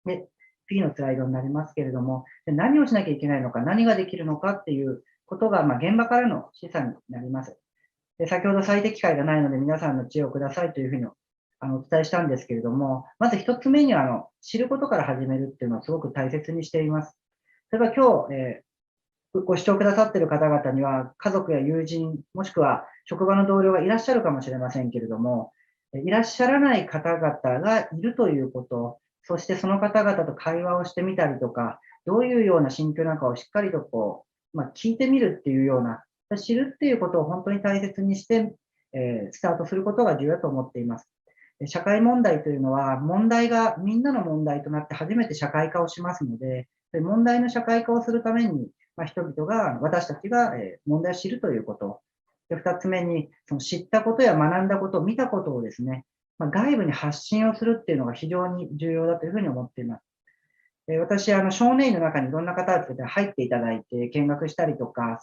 で、次のスライドになりますけれども、何をしなきゃいけないのか、何ができるのかっていうことが、現場からの示唆になります。で、先ほど最適解がないので皆さんの知恵をくださいというふうにお伝えしたんですけれども、まず一つ目には知ることから始めるっていうのをすごく大切にしています。例えば今日、ご視聴くださっている方々には、家族や友人、もしくは職場の同僚がいらっしゃるかもしれませんけれども、いらっしゃらない方々がいるということ、そしてその方々と会話をしてみたりとか、どういうような心境なのかをしっかりと聞いてみるっていうような、知るっていうことを本当に大切にして、スタートすることが重要だと思っています。社会問題というのは、問題がみんなの問題となって初めて社会化をしますので、問題の社会化をするために、人々が、私たちが問題を知るということ。二つ目に、その知ったことや学んだこと、見たことをですね、外部に発信をするっていうのが非常に重要だというふうに思っています。私、少年院の中にいろんな方々で入っていただいて見学したりとか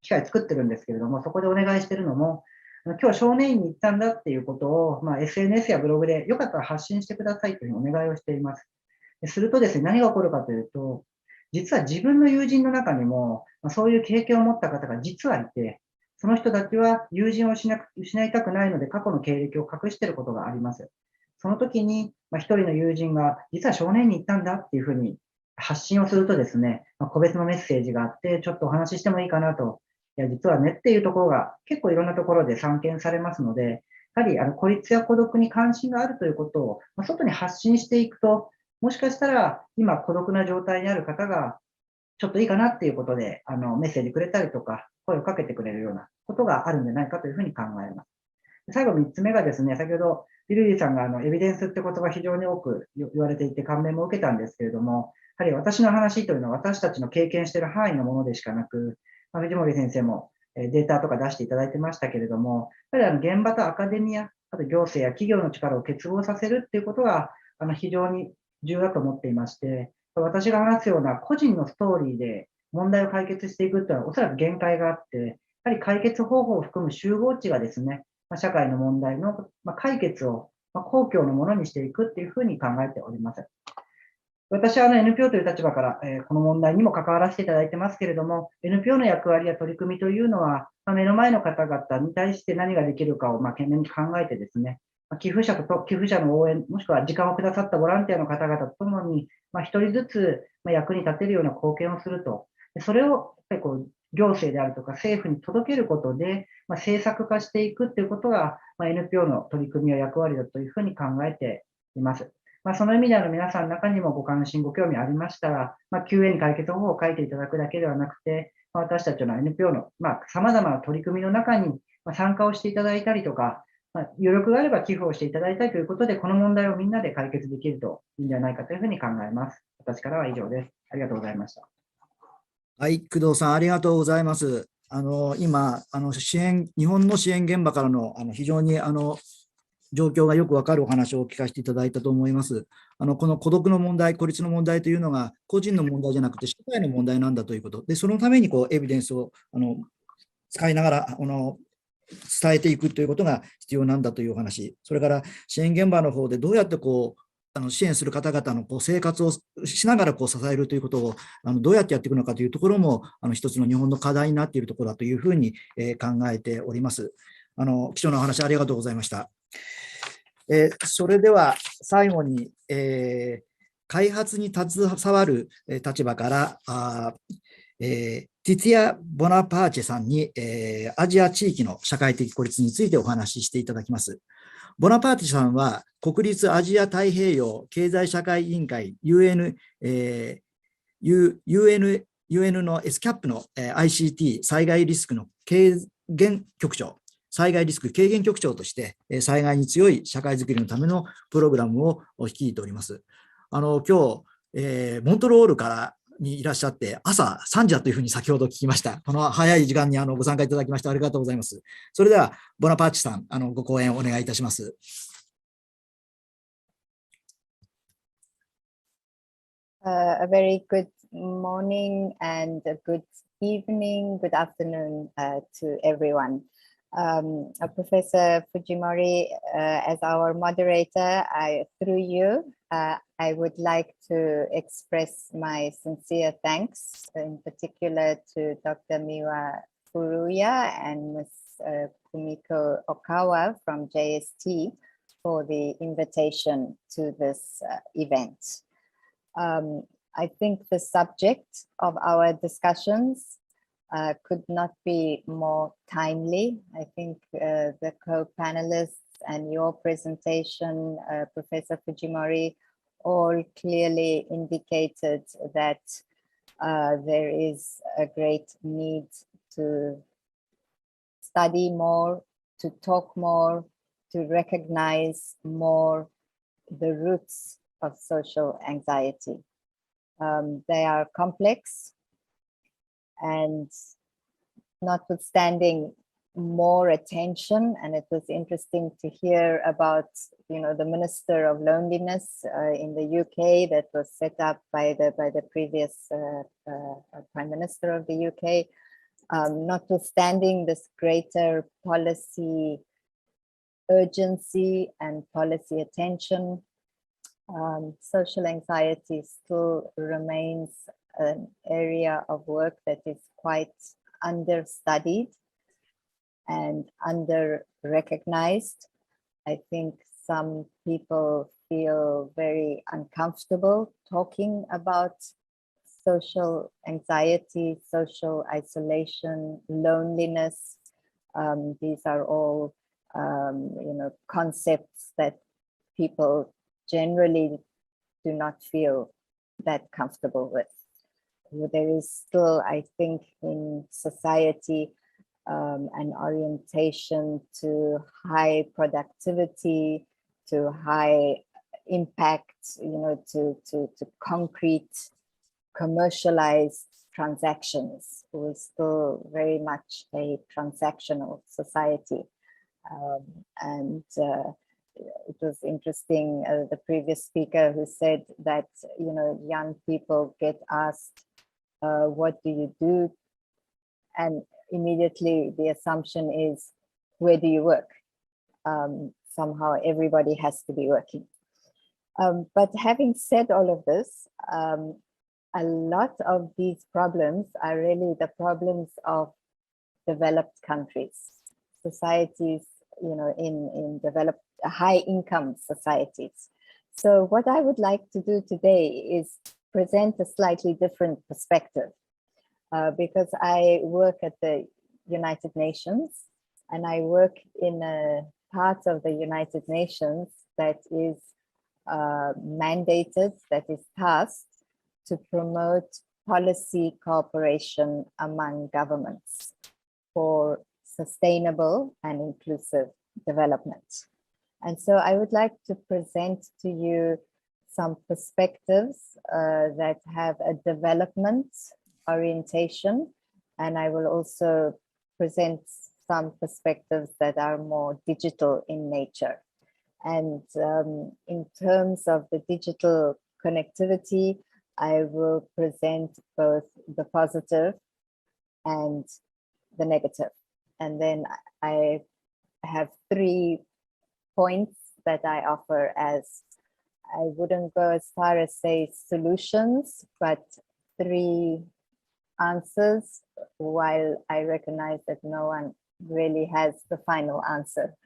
機会作ってるんですけれども、そこでお願いしているのも、今日少年院に行ったんだっていうことを、SNS やブログでよかったら発信してくださいというふうにお願いをしています。するとですね、何が起こるかというと、実は自分の友人の中にも、そういう経験を持った方が実はいて、その人たちは友人を失いたくないので過去の経歴を隠していることがあります。その時に、一人の友人が、実は少年院に行ったんだっていうふうに発信をするとですね、個別のメッセージがあって、ちょっとお話ししてもいいかなと。いや、実はねっていうところが結構いろんなところで散見されますので、やはり孤立や孤独に関心があるということを、外に発信していくと、もしかしたら今孤独な状態にある方が、ちょっといいかなっていうことで、メッセージくれたりとか、声をかけてくれるようなことがあるんじゃないかというふうに考えます。最後3つ目がですね、先ほどビルリーさんがエビデンスって言葉非常に多く言われていて感銘も受けたんですけれども、やはり私の話というのは私たちの経験している範囲のものでしかなく、藤森先生もデータとか出していただいてましたけれども、やはり現場とアカデミア、あと行政や企業の力を結合させるっていうことが非常に重要だと思っていまして、私が話すような個人のストーリーで問題を解決していくというのはおそらく限界があって、やはり解決方法を含む集合値がですね、社会の問題の解決を公共のものにしていくっていうふうに考えております。私はNPO という立場から、この問題にも関わらせていただいてますけれども、NPO の役割や取り組みというのは、目の前の方々に対して何ができるかを懸命に考えてですね、寄付者の応援、もしくは時間をくださったボランティアの方々とともに、一人ずつ役に立てるような貢献をすると。それをやっぱり行政であるとか政府に届けることで、政策化していくということが、NPO の取り組みや役割だというふうに考えています。その意味で皆さんの中にもご関心、ご興味ありましたら、QA に解決方法を書いていただくだけではなくて、私たちの NPO の様々な取り組みの中に参加をしていただいたりとか、余力があれば寄付をしていただいたいということで、この問題をみんなで解決できるといいんじゃないかというふうに考えます。私からは以上です。ありがとうございました。はい、工藤さん、ありがとうございます。今、日本の支援現場からの非常に状況がよくわかるお話を聞かせていただいたと思います。この孤独の問題、孤立の問題というのが個人の問題じゃなくて社会の問題なんだということで、そのためにエビデンスを使いながら伝えていくということが必要なんだというお話、それから支援現場の方でどうやって支援する方々の生活をしながら支えるということをどうやってやっていくのかというところも一つの日本の課題になっているところだというふうに考えております。貴重なお話ありがとうございました。それでは最後に、開発に携わる立場からティツィア・ボナパーチェさんに、アジア地域の社会的孤立についてお話ししていただきます。ボナパーチェさんは国立アジア太平洋経済社会委員会 UN の SCAP の ICT 災害リスクの軽減局長、災害リスク軽減局長として、災害に強い社会づくりのためのプログラムを率いております。今日、モントロールからにいらっしゃって、朝3時だというふうに先ほど聞きました。この早い時間にご参加いただきましてありがとうございます。それでは、ボナパーチさん、ご講演をお願いいたします。A very good morning and a good evening, good afternoon to everyone. Professor Fujimori, as our moderator, through you, I would like to express my sincere thanks, in particular to Dr. Miwa Furuya and Ms. Kumiko Okawa from JST for the invitation to this event. I think the subject of our discussions could not be more timely. I think the co-panelists and your presentation, Professor Fujimori, all clearly indicated that there is a great need to study more, to talk more, to recognize more the roots of social anxiety. They are complex, and notwithstanding more attention, and it was interesting to hear about, the Minister of Loneliness in the UK that was set up by the previous Prime Minister of the UK. Notwithstanding this greater policy urgency and policy attention, social anxiety still remains an area of work that is quite understudied and under-recognized. I think some people feel very uncomfortable talking about social anxiety, social isolation, loneliness. These are all, concepts that people generally do not feel that comfortable with. There is still, I think, in society, an orientation to high productivity, to high impact, to concrete, commercialized transactions. We're still very much a transactional society. It was interesting, the previous speaker who said that, young people get asked, what do you do? And immediately the assumption is, where do you work? Somehow everybody has to be working. But having said all of this, a lot of these problems are really the problems of developed countries, societies, in developed high income societies. So what I would like to do today is present a slightly different perspective, because I work at the United Nations, and I work in a part of the United Nations that is mandated, that is tasked to promote policy cooperation among governments for sustainable and inclusive development. And so I would like to present to you some perspectives that have a development orientation, and I will also present some perspectives that are more digital in nature. And in terms of the digital connectivity, I will present both the positive and the negative. And then I have 3 points that I offer as, I wouldn't go as far as say solutions, but 3 answers, while I recognize that no one really has the final answer.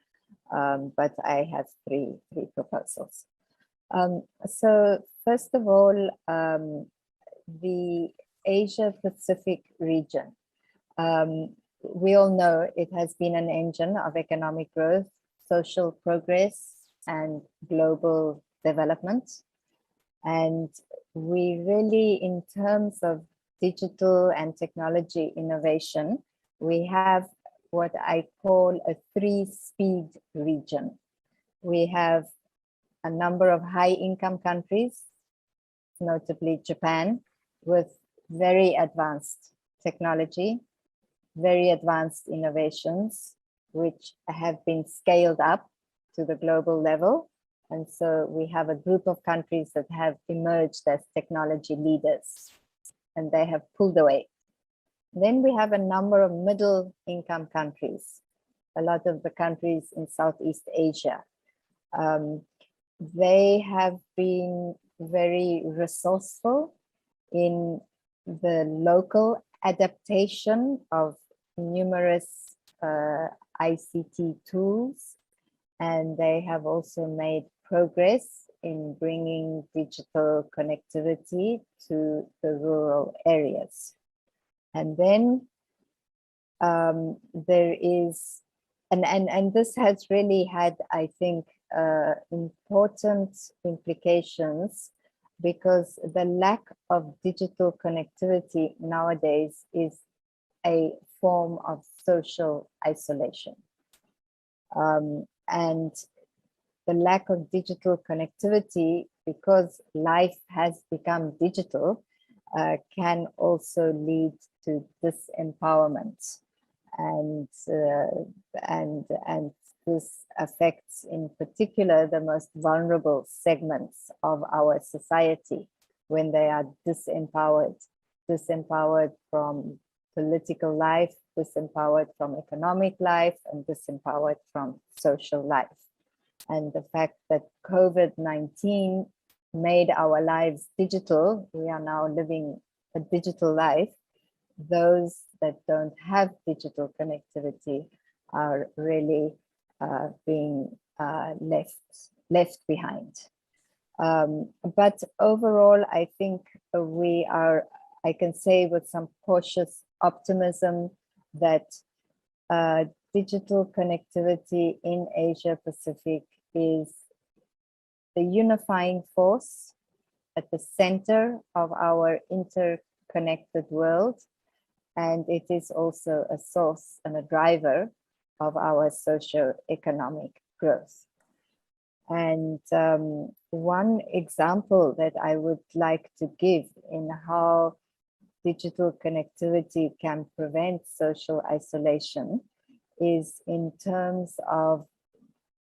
But I have 3 proposals. So first of all, the Asia Pacific region. We all know it has been an engine of economic growth, social progress, and global development. And we really, in terms of digital and technology innovation, we have what I call a three-speed region. We have a number of high-income countries, notably Japan, with very advanced technology, very advanced innovations, which have been scaled up to the global level. And so we have a group of countries that have emerged as technology leaders, and they have pulled away. Then we have a number of middle income countries, a lot of the countries in Southeast Asia. They have been very resourceful in the local adaptation of numerous ICT tools, and they have also made progress in bringing digital connectivity to the rural areas. And then there is, and this has really had, I think, important implications, because the lack of digital connectivity nowadays is a form of social isolation. And the lack of digital connectivity, because life has become digital, can also lead to disempowerment. And this affects in particular the most vulnerable segments of our society when they are disempowered from political life, disempowered from economic life, and disempowered from social life. And the fact that COVID-19 made our lives digital, we are now living a digital life. Those that don't have digital connectivity are really being left behind. But overall, I think I can say with some cautious optimism that digital connectivity in Asia Pacific is the unifying force at the center of our interconnected world, and it is also a source and a driver of our socioeconomic growth. And one example that I would like to give in how digital connectivity can prevent social isolation is in terms of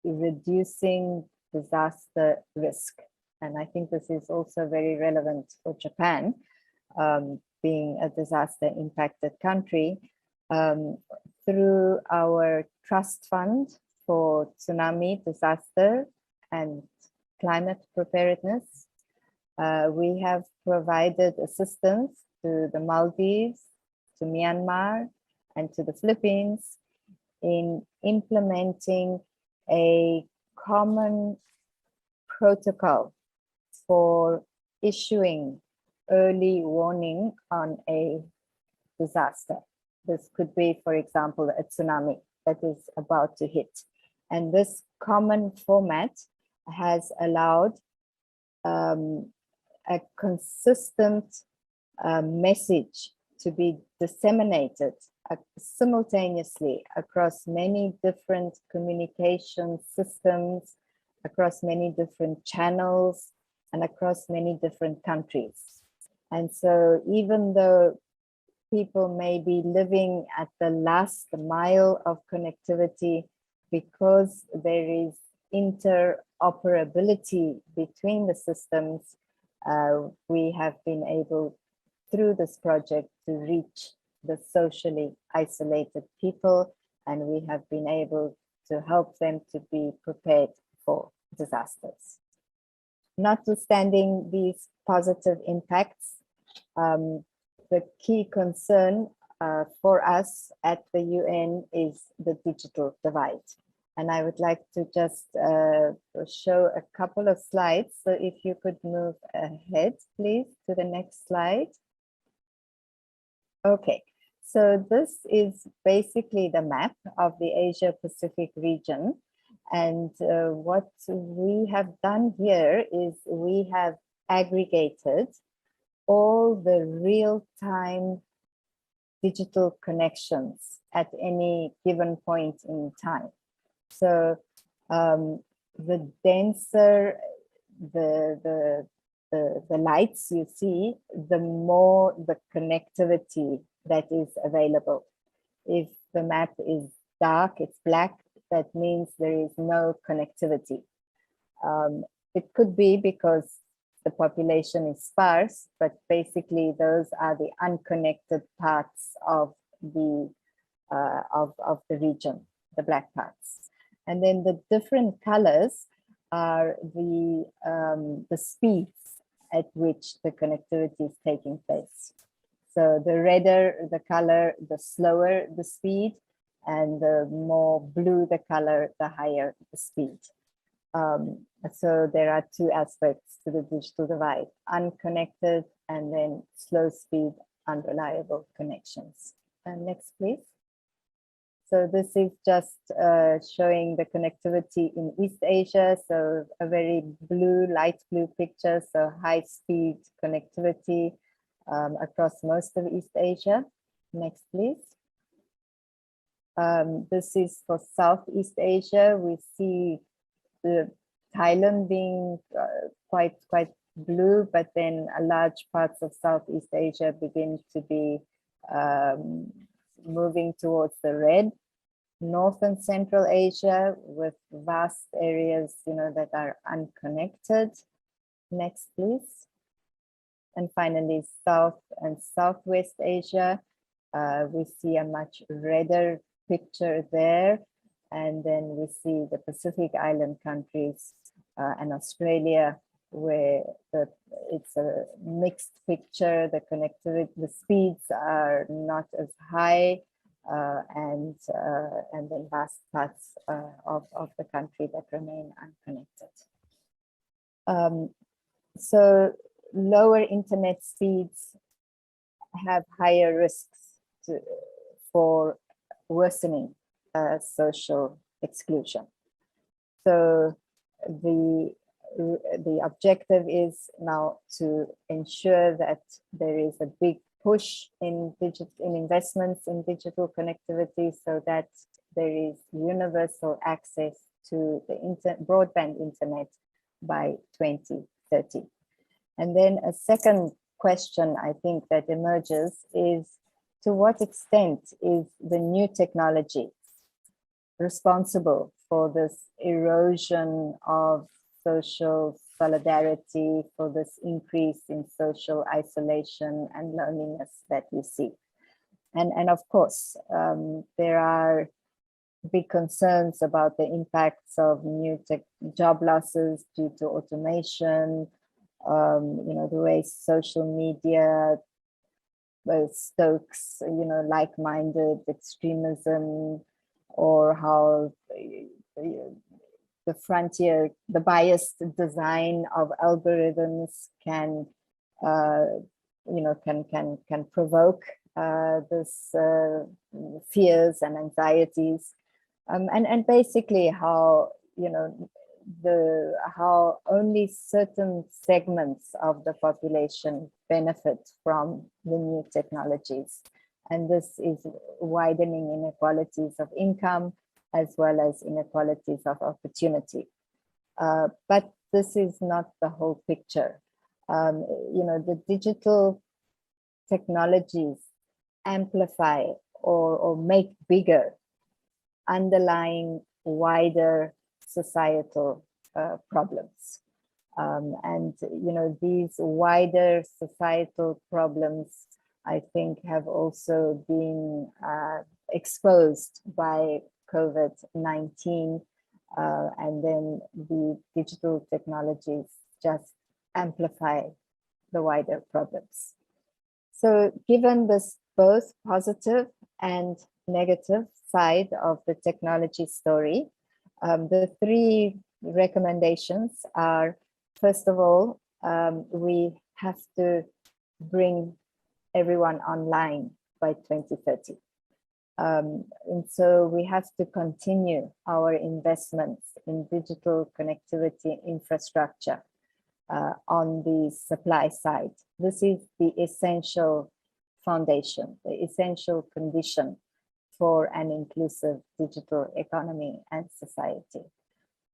reducing disaster risk. And I think this is also very relevant for Japan, being a disaster impacted country. Through our trust fund for tsunami disaster and climate preparedness, we have provided assistance to the Maldives, to Myanmar, and to the Philippines in implementing a common protocol for issuing early warning on a disaster. This could be, for example, a tsunami that is about to hit. And this common format has allowed a consistent message to be disseminated simultaneously across many different communication systems, across many different channels, and across many different countries. And so even though people may be living at the last mile of connectivity, because there is interoperability between the systems, we have been able, through this project, to reach the socially isolated people, and we have been able to help them to be prepared for disasters. Notwithstanding these positive impacts, the key concern for us at the UN is the digital divide. And I would like to just show a couple of slides. So if you could move ahead, please, to the next slide. Okay, so this is basically the map of the Asia Pacific region. And what we have done here is we have aggregated all the real-time digital connections at any given point in time. So the denser the lights you see, the more the connectivity that is available. If the map is dark, it's black, that means there is no connectivity. It could be because the population is sparse, but basically those are the unconnected parts of the region, the black parts. And then the different colors are the speeds at which the connectivity is taking place. So the redder the color, the slower the speed, and the more blue the color, the higher the speed. So there are two aspects to the digital divide: unconnected and then slow speed, unreliable connections. Next, please. So this is just showing the connectivity in East Asia. So a very blue, light blue picture. So high speed connectivity across most of East Asia. Next, please. This is for Southeast Asia. We see the Thailand being quite blue, but then a large parts of Southeast Asia begin to be moving towards the red. North and Central Asia with vast areas, that are unconnected. Next, please. And finally, South and Southwest Asia. We see a much redder picture there. And then we see the Pacific Island countries and Australia, where it's a mixed picture. The connectivity, the speeds are not as high, and then vast parts of the country that remain unconnected. So lower internet speeds have higher risks for worsening social exclusion. So the objective is now to ensure that there is a big push in investments in digital connectivity, so that there is universal access to the broadband internet by 2030. And then a second question I think that emerges is, to what extent is the new technology responsible for this erosion of social solidarity, for this increase in social isolation and loneliness that we see? And of course, there are big concerns about the impacts of new job losses due to automation, the way social media stokes, like-minded extremism, or how the biased design of algorithms can provoke this fears and anxieties, and basically how how only certain segments of the population benefit from the new technologies, and this is widening inequalities of income as well as inequalities of opportunity. But this is not the whole picture. The digital technologies amplify or make bigger underlying wider societal problems. And these wider societal problems, I think, have also been exposed by COVID-19, and then the digital technologies just amplify the wider problems. So given this both positive and negative side of the technology story, the three recommendations are, first of all, we have to bring everyone online by 2030. And so we have to continue our investments in digital connectivity infrastructure on the supply side. This is the essential foundation, the essential condition for an inclusive digital economy and society.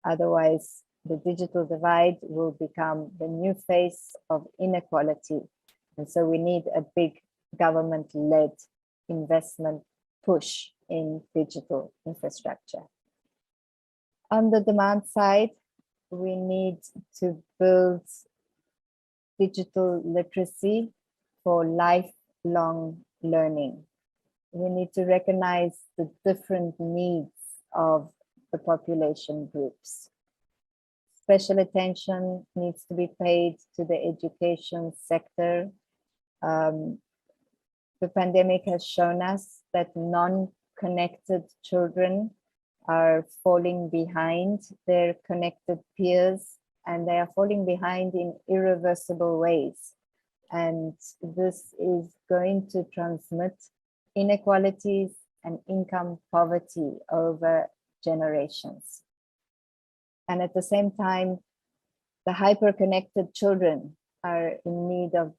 Otherwise, the digital divide will become the new face of inequality. And so we need a big government-led investment push in digital infrastructure. On the demand side, we need to build digital literacy for lifelong learning. We need to recognize the different needs of the population groups. Special attention needs to be paid to the education sector. The pandemic has shown us that non-connected children are falling behind their connected peers, and they are falling behind in irreversible ways. And this is going to transmit inequalities and income poverty over generations. And at the same time, the hyper-connected children are in need of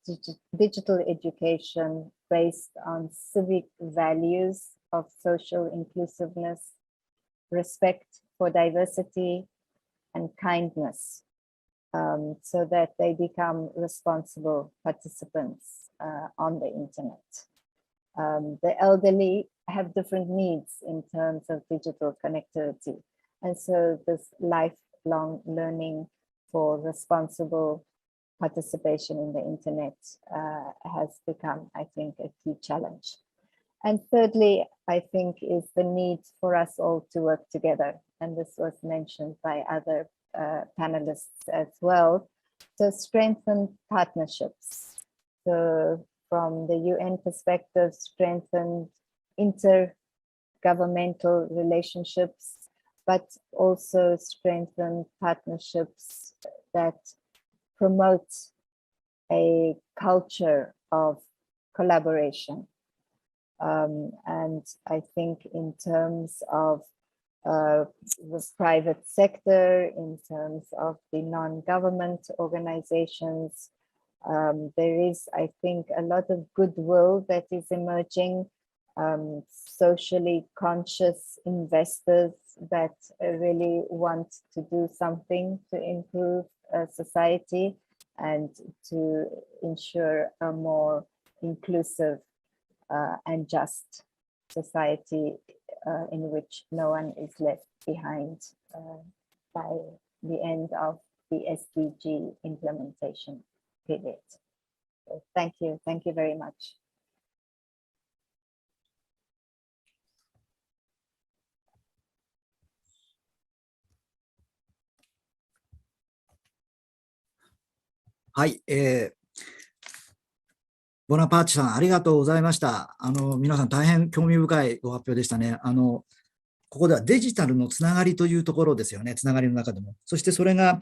digital education based on civic values of social inclusiveness, respect for diversity, and kindness, so that they become responsible participants on the internet. The elderly have different needs in terms of digital connectivity. And so this lifelong learning for responsible participation in the internet has become, I think, a key challenge. And thirdly, I think, is the need for us all to work together. And this was mentioned by other panelists as well, to strengthen partnerships. So from the UN perspective, strengthen intergovernmental relationships, but also strengthen partnerships that promote a culture of collaboration. And I think in terms of the private sector, in terms of the non-government organizations, there is, I think, a lot of goodwill that is emerging, socially conscious investors that really want to do something to improve society and to ensure a more inclusive and just society in which no one is left behind by the end of the SDG implementation period. So thank you very much. Hi, ボナパーチさん、ありがとうございました。皆さん、大変興味深いご発表でしたね。ここではデジタルのつながりというところですよね、つながりの中でも。そしてそれが、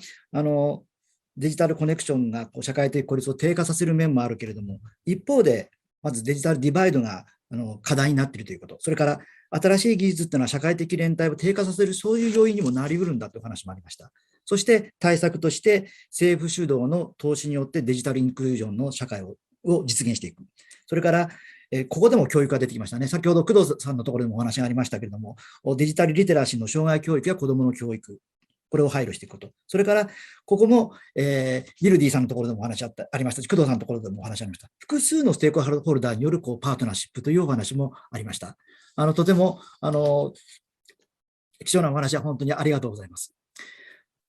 デジタルコネクションが社会的孤立を低下させる面もあるけれども、一方で、まずデジタルディバイドが課題になっているということ、それから新しい技術というのは社会的連帯を低下させる、そういう要因にもなりうるんだという話もありました。そして対策として、政府主導の投資によってデジタルインクルージョンの社会を実現していく。それから、ここでも教育が出てきましたね。先ほど工藤さんのところでもお話がありましたけれども、デジタルリテラシーの障害教育や子どもの教育、これを配慮していくこと。それから、ここも、ビルディさんのところでもお話ありましたし、工藤さんのところでもお話ありました。複数のステークホルダーによるパートナーシップというお話もありました。とても貴重なお話は本当にありがとうございます。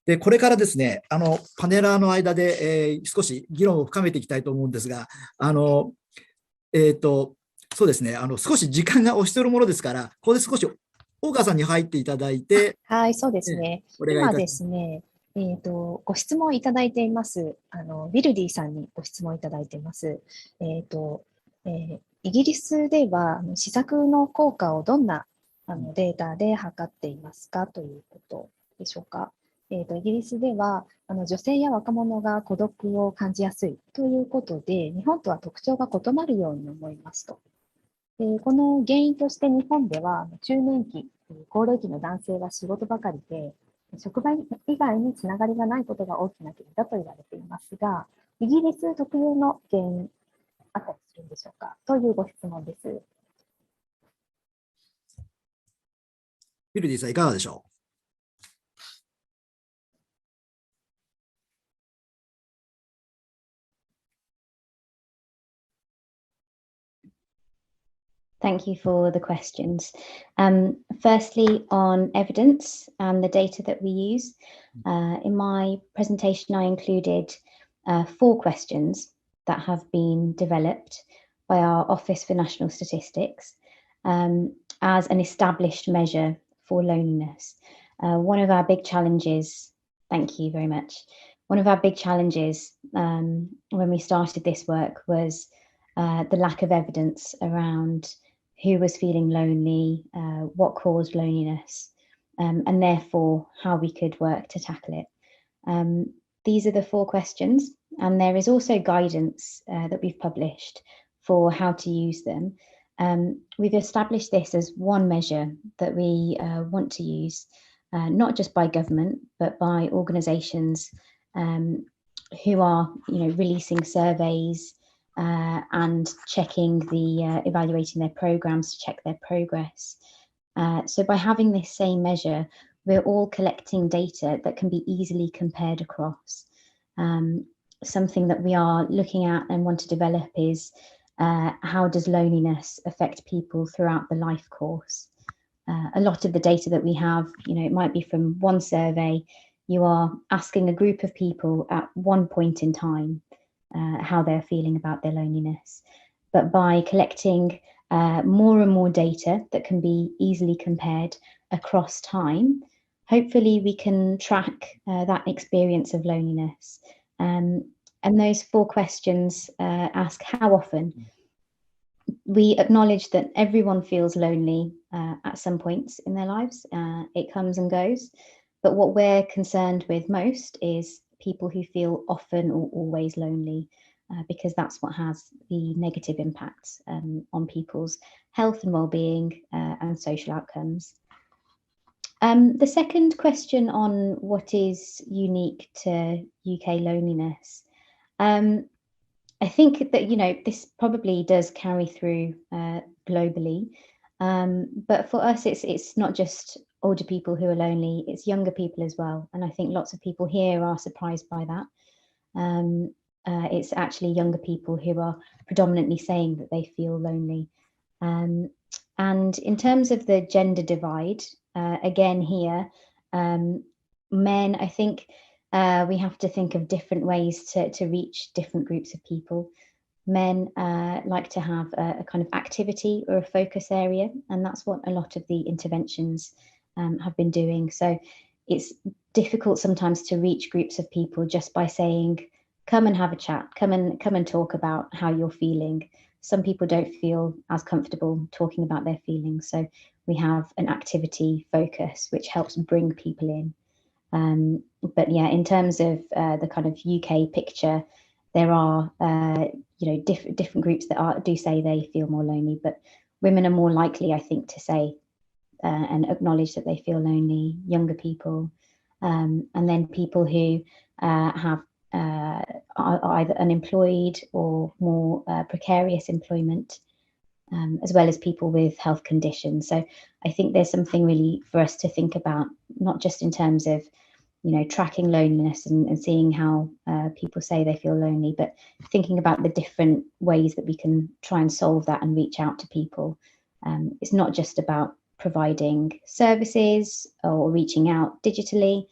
で、これからですね、パネラーの間で、少し議論を深めていきたいと思うんですが、そうですね、少し時間が押しているものですから、ここで少し大川さんに入っていただいて、はい、そうですね。今ですね、ご質問いただいています。ビルディさんにご質問いただいています。イギリスでは施策の効果をどんなデータで測っていますかということでしょうか。イギリスでは女性や若者が孤独を感じやすいということで、日本とは特徴が異なるように思いますと。この原因として日本では中年期、高齢期の男性は仕事ばかりで、職場以外につながりがないことが大きな原因だと言われていますが、イギリス特有の原因あったりするんでしょうかというご質問です。ビルディさん、いかがでしょう。Thank you for the questions. Firstly, on evidence and the data that we use. In my presentation, I included 4 questions that have been developed by our Office for National Statistics as an established measure for loneliness. One of our big challenges, thank you very much. One of our big challenges when we started this work was the lack of evidence around who was feeling lonely, what caused loneliness, and therefore how we could work to tackle it. These are the 4 questions, and there is also guidance that we've published for how to use them. We've established this as one measure that we want to use, not just by government, but by organisations who are, releasing surveys and checking evaluating their programs to check their progress. So by having this same measure, we're all collecting data that can be easily compared across. Something that we are looking at and want to develop is how does loneliness affect people throughout the life course? A lot of the data that we have, it might be from one survey. You are asking a group of people at one point in time how they're feeling about their loneliness. But by collecting more and more data that can be easily compared across time, hopefully we can track that experience of loneliness. And those 4 questions ask how often. We acknowledge that everyone feels lonely at some points in their lives. It comes and goes. But what we're concerned with most is people who feel often or always lonely, because that's what has the negative impacts on people's health and well-being and social outcomes. The second question on what is unique to UK loneliness. I think that, this probably does carry through globally. But for us, it's not just older people who are lonely, it's younger people as well. And I think lots of people here are surprised by that. It's actually younger people who are predominantly saying that they feel lonely. And in terms of the gender divide, again here, men, I think we have to think of different ways to reach different groups of people. Men like to have a kind of activity or a focus area, and that's what a lot of the interventions have been doing. So it's difficult sometimes to reach groups of people just by saying, come and have a chat, come and talk about how you're feeling. Some people don't feel as comfortable talking about their feelings. So we have an activity focus, which helps bring people in. But yeah, in terms of the kind of UK picture, there are different groups that do say they feel more lonely, but women are more likely, I think, to say and acknowledge that they feel lonely, younger people, and then people who are either unemployed or more precarious employment, as well as people with health conditions. So I think there's something really for us to think about, not just in terms of tracking loneliness and seeing how people say they feel lonely, but thinking about the different ways that we can try and solve that and reach out to people. It's not just about providing services or reaching out digitally,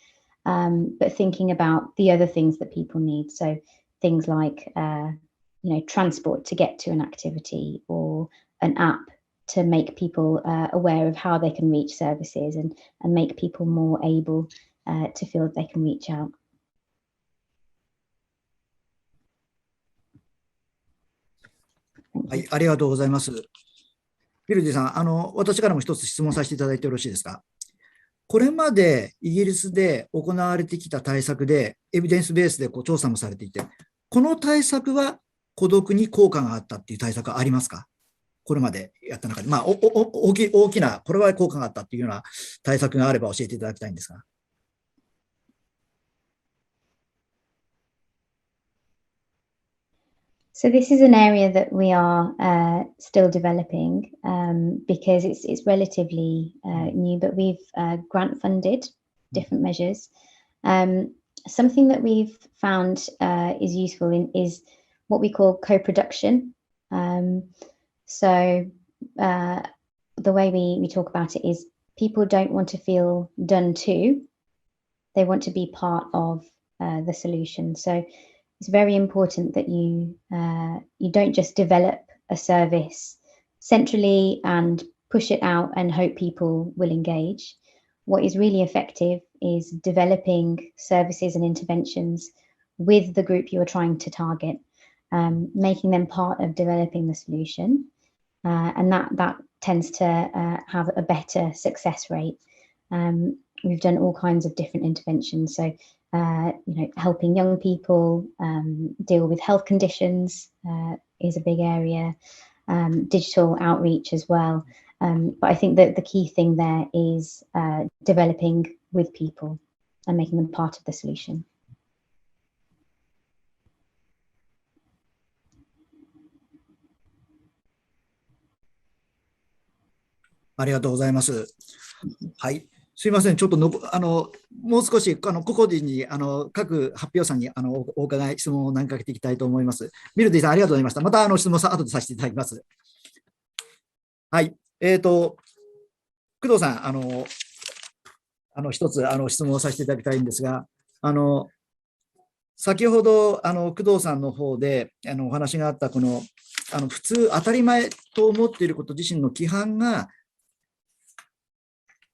but thinking about the other things that people need. So things like transport to get to an activity, or an app to make people aware of how they can reach services and make people more able to feel that they can reach out. はい、ありがとうございます。ビルディさん、私からも一つ質問させていただいてよろしいですか。これまでイギリスで行われてきた対策で、エビデンスベースで調査もされていて、この対策は孤独に効果があったっていう対策はありますか？これまでやった中で、大きな、これは効果があったっていうような対策があれば教えていただきたいんですが。So this is an area that we are still developing because it's relatively new, but we've grant funded different measures. Something that we've found is useful is what we call co-production. So the way we talk about it is people don't want to feel done to, they want to be part of the solution. So it's very important that you don't just develop a service centrally and push it out and hope people will engage. What is really effective is developing services and interventions with the group you are trying to target, making them part of developing the solution, and that tends to have a better success rate. We've done all kinds of different interventions, so helping young people deal with health conditions is a big area, digital outreach as well. But I think that the key thing there is developing with people and making them part of the solution. ありがとうございます。はい。すいません。ちょっともう少し個々人に各発表者にお伺い、質問を投げかけていきたいと思います。ミルディさん、ありがとうございました。また質問後でさせていただきます。はい。工藤さん、一つ質問をさせていただきたいんですが、先ほど工藤さんの方でお話があったこの普通当たり前と思っていること自身の規範が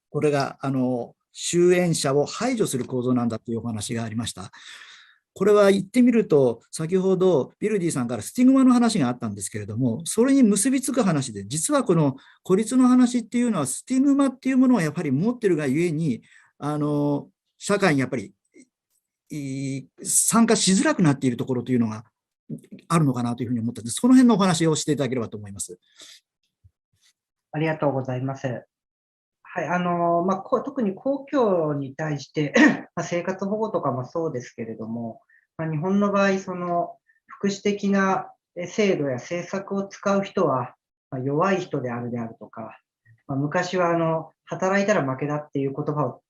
これが終焉者を排除する構造なんだというお話がありました。これは言ってみると、先ほどビルディさんからスティグマの話があったんですけれども、それに結びつく話で、実はこの孤立の話っていうのは、スティグマっていうものをやっぱり持ってるがゆえに、社会にやっぱり参加しづらくなっているところというのがあるのかなというふうに思ったので、その辺のお話をしていただければと思います。ありがとうございます。はい、特に公共に対して生活保護とかもそうですけれども、日本の場合、福祉的な制度や政策を使う人は、弱い人であるであるとか、昔は働いたら負けだっていう言葉を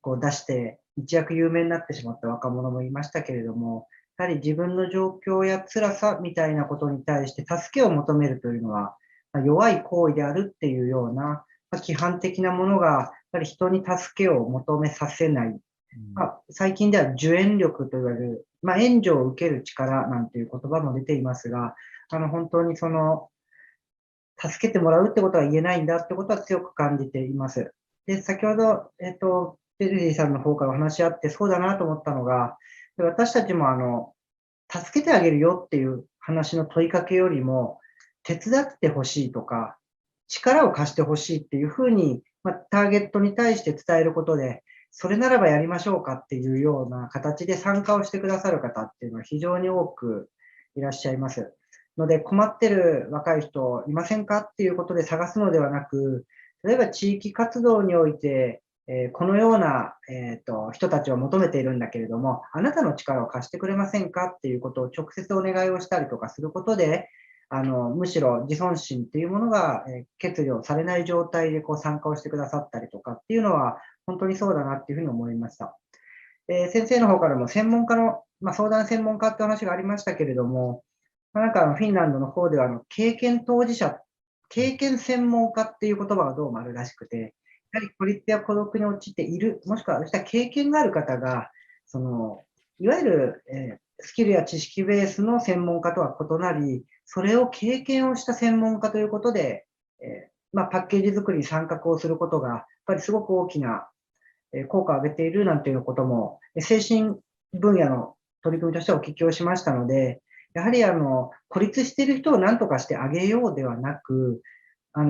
こう出して一躍有名になってしまった若者もいましたけれども、やはり自分の状況や辛さみたいなことに対して助けを求めるというのは、弱い行為であるっていうような規範的なものがやっぱり人に助けを求めさせない、最近では受援力といわれる、援助を受ける力なんていう言葉も出ていますが、本当に助けてもらうってことは言えないんだってことは強く感じています。で、先ほど、ベルディさんの方からお話あってそうだなと思ったのが、私たちも助けてあげるよっていう話の問いかけよりも、手伝ってほしいとか、力を貸してほしいっていうふうに、ターゲットに対して伝えることで、それならばやりましょうかっていうような形で参加をしてくださる方っていうのは非常に多くいらっしゃいます。ので、困ってる若い人いませんかっていうことで探すのではなく、例えば地域活動において、このような、人たちを求めているんだけれども、あなたの力を貸してくれませんかっていうことを直接お願いをしたりとかすることで、むしろ自尊心っていうものが欠如されない状態で参加をしてくださったりとかっていうのは本当にそうだなっていうふうに思いました。先生の方からも専門家の、相談専門家って話がありましたけれども、なんかフィンランドの方では経験当事者、経験専門家っていう言葉がどうもあるらしくて、やはり孤立や孤独に陥っている、もしくはそうした経験がある方が、いわゆる、スキルや知識ベースの専門家とは異なり、それを経験をした専門家ということで、パッケージ作りに参画をすることが、やっぱりすごく大きな効果を上げているなんていうことも、精神分野の取り組みとしてお聞きをしましたので、やはり孤立している人を何とかしてあげようではなく、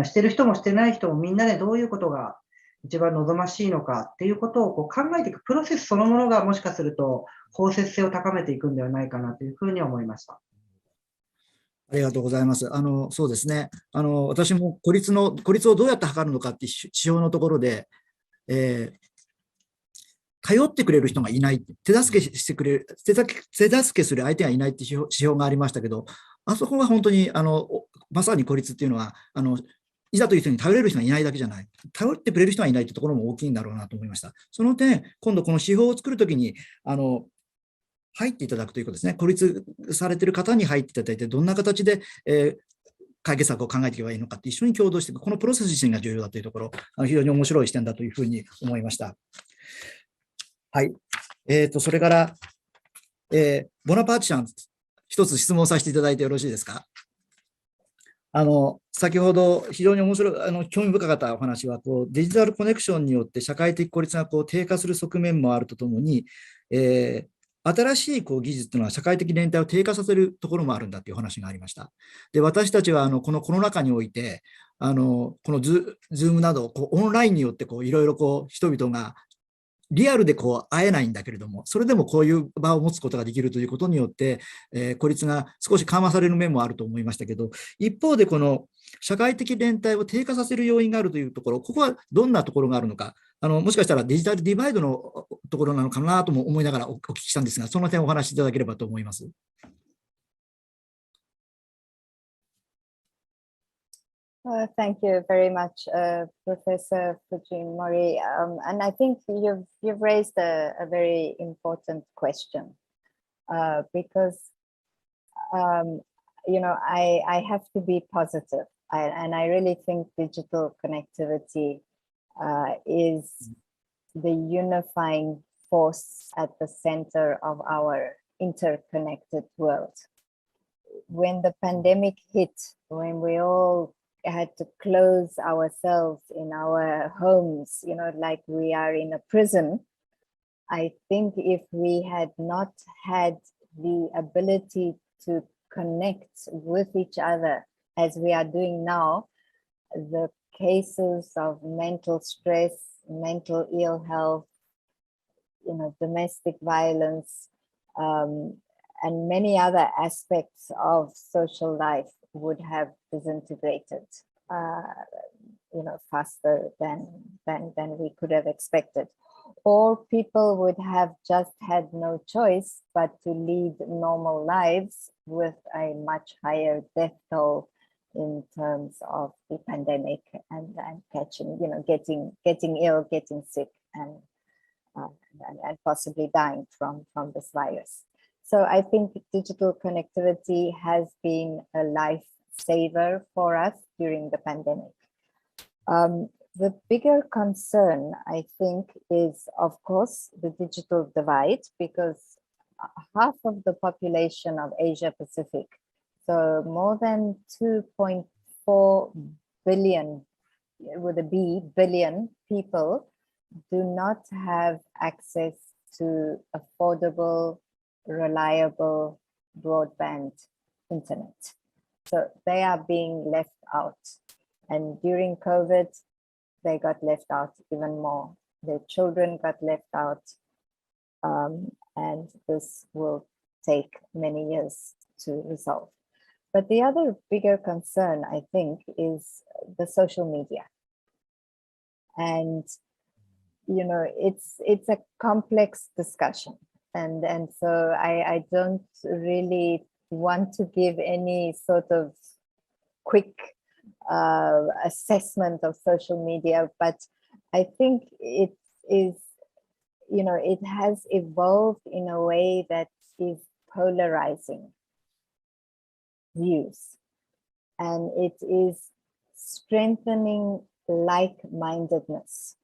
してる人もしてない人もみんなでどういうことが一番望ましいのかっていうことを考えていくプロセスそのものがもしかすると包摂性を高めていくんではないかなというふうに思いました。ありがとうございます。そうですね。私も孤立をどうやって測るのかっていう指標のところで、頼ってくれる人がいない、手助けしてくれる、手助けする相手がいないって指標がありましたけど、あそこは本当にまさに孤立っていうのは、いざという人に頼れる人がいないだけじゃない、頼ってくれる人がいないというところも大きいんだろうなと思いました。その点、今度この指標を作るときに、入っていただくということですね、孤立されている方に入っていただいて、どんな形で、解決策を考えていけばいいのかって一緒に共同していく、このプロセス自身が重要だというところ、非常に面白い視点だというふうに思いました。はい。それから、ボナパーティシャン、一つ質問させていただいてよろしいですか。先ほど非常に面白い、興味深かったお話は、デジタルコネクションによって社会的孤立が低下する側面もあるとともに、新しい技術というのは社会的連帯を低下させるところもあるんだという話がありました。で、私たちはこのコロナ禍において、このズームなどオンラインによっていろいろ人々がリアルで会えないんだけれども、それでもこういう場を持つことができるということによって、孤立が少し緩和される面もあると思いましたけど、一方でこの社会的連帯を低下させる要因があるというところ、ここはどんなところがあるのか、もしかしたらデジタルディバイドのところなのかなとも思いながらお聞きしたんですが、その点をお話しいただければと思います。Thank you very much, Professor Fujimori. And I think you've raised a very important question because, I have to be positive. And I really think digital connectivity is the unifying force at the center of our interconnected world. When the pandemic hit, when we all had to close ourselves in our homes, like we are in a prison, I think if we had not had the ability to connect with each other as we are doing now, the cases of mental stress, mental ill health, domestic violence, and many other aspects of social life would have disintegrated, faster than we could have expected. Or people would have just had no choice but to lead normal lives with a much higher death toll in terms of the pandemic and catching, getting ill, getting sick, and possibly dying from this virus. So I think digital connectivity has been a lifesaver for us during the pandemic. The bigger concern, I think, is, of course, the digital divide, because half of the population of Asia Pacific, so more than 2.4 billion, with a B, billion people, do not have access to affordable, reliable broadband internet. So they are being left out. And during COVID, they got left out even more. Their children got left out. And this will take many years to resolve. But the other bigger concern, I think, is the social media. And it's a complex discussion. And so I don't really want to give any sort of quick assessment of social media, but I think it is, it has evolved in a way that is polarizing views, and it is strengthening like-mindedness.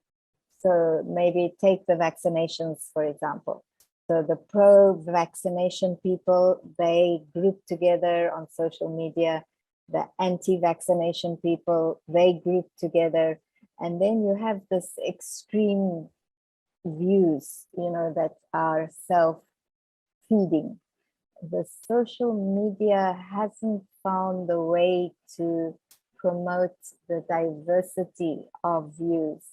So maybe take the vaccinations, for example. So the pro-vaccination people, they group together on social media. The anti-vaccination people, they group together. And then you have this extreme views, that are self-feeding. The social media hasn't found the way to promote the diversity of views